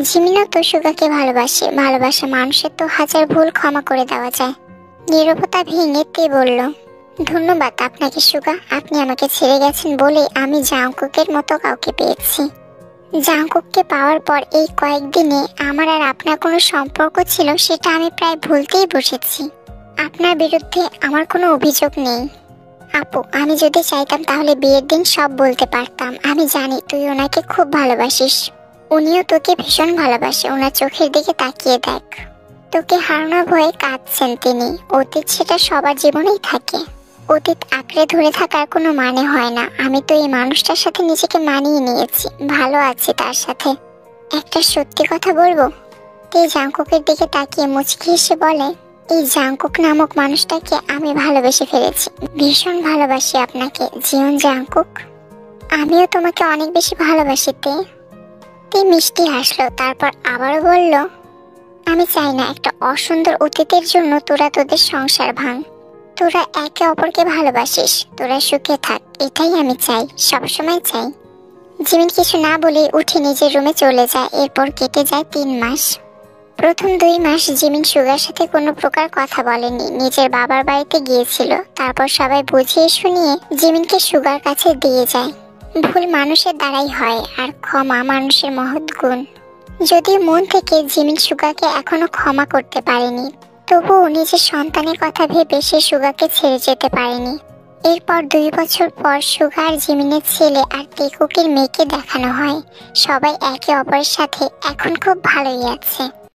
জিমিনও তো সুগাকে ভালোবাসে। ভালোবাসা মানুষের তো হাজার ভুল ক্ষমা করে দেওয়া যায়। নীরবতা ভেঙে তে বলল, ধন্যবাদ আপনাকে সুগা। আপনি আমাকে ছেড়ে গেছেন বলে আমি জাংকুকের মতো কাউকে পেয়েছি। জাংকুককে পাওয়ার পর এই কয়েকদিনে আমার আর আপনার কোনো সম্পর্ক ছিল সেটা আমি প্রায় ভুলতেই বসেছি। আপনার বিরুদ্ধে আমার কোনো অভিযোগ নেই। আপু, আমি যদি চাইতাম তাহলে বিয়ের দিন সব বলতে পারতাম। আমি জানি তুই ওনাকে খুব ভালোবাসিস। উনিও তোকে ভীষণ ভালোবাসে। ওনার চোখের দিকে তাকিয়ে দেখ। তোকে হারানোর ভয়ে কাঁদছেন তিনি। অতীত সেটা সবার জীবনেই থাকে। অতীত আঁকড়ে ধরে থাকার কোনো মানে হয় না। আমি তো এই মানুষটার সাথে নিজেকে মানিয়ে নিয়েছি, ভালো আছি তার সাথে। একটা সত্যি কথা বলবো? তে জাংকুকের দিকে তাকিয়ে মুচকি হেসে বলে, এই জাংকুক নামক মানুষটাকে আমি ভালোবেসে ফেলেছি। ভীষণ ভালোবাসি আপনাকে জীবন জাংকুক। আমিও তোমাকে অনেক বেশি ভালোবাসি তে। তে মিষ্টি হাসলো, তারপর আবারও বলল, আমি চাই না একটা অসুন্দর অতীতের জন্য তোরা তোদের সংসার ভাঙ। তোরা একে অপরকে ভালোবাসিস, তোরা সুখে থাক, এটাই আমি চাই, সবসময় চাই। জিমিন কিছু না বলে উঠে নিজের রুমে চলে যায়। এরপর কেটে যায় 3 মাস। প্রথম 2 মাস জিমিন সুগার সাথে কোনো প্রকার কথা বলেনি। নিজের বাবার বাড়িতে গিয়েছিল। তারপর সবাই বুঝিয়ে শুনিয়ে জিমিনকে সুগার কাছে দিয়ে যায়। ভুল মানুষের দ্বারাই হয়, আর ক্ষমা মানুষের মহৎ গুণ। যদিও মন থেকে জিমিন সুগাকে এখনো ক্ষমা করতে পারেনি, তবুও নিজের সন্তানের কথা ভেবে সে সুগাকে ছেড়ে যেতে পারেনি। এরপর 2 বছর পর সুগা আর জিমিনের ছেলে আর তেকুকের মেয়েকে দেখানো হয়। সবাই একে অপরের সাথে এখন খুব ভালোই আছে।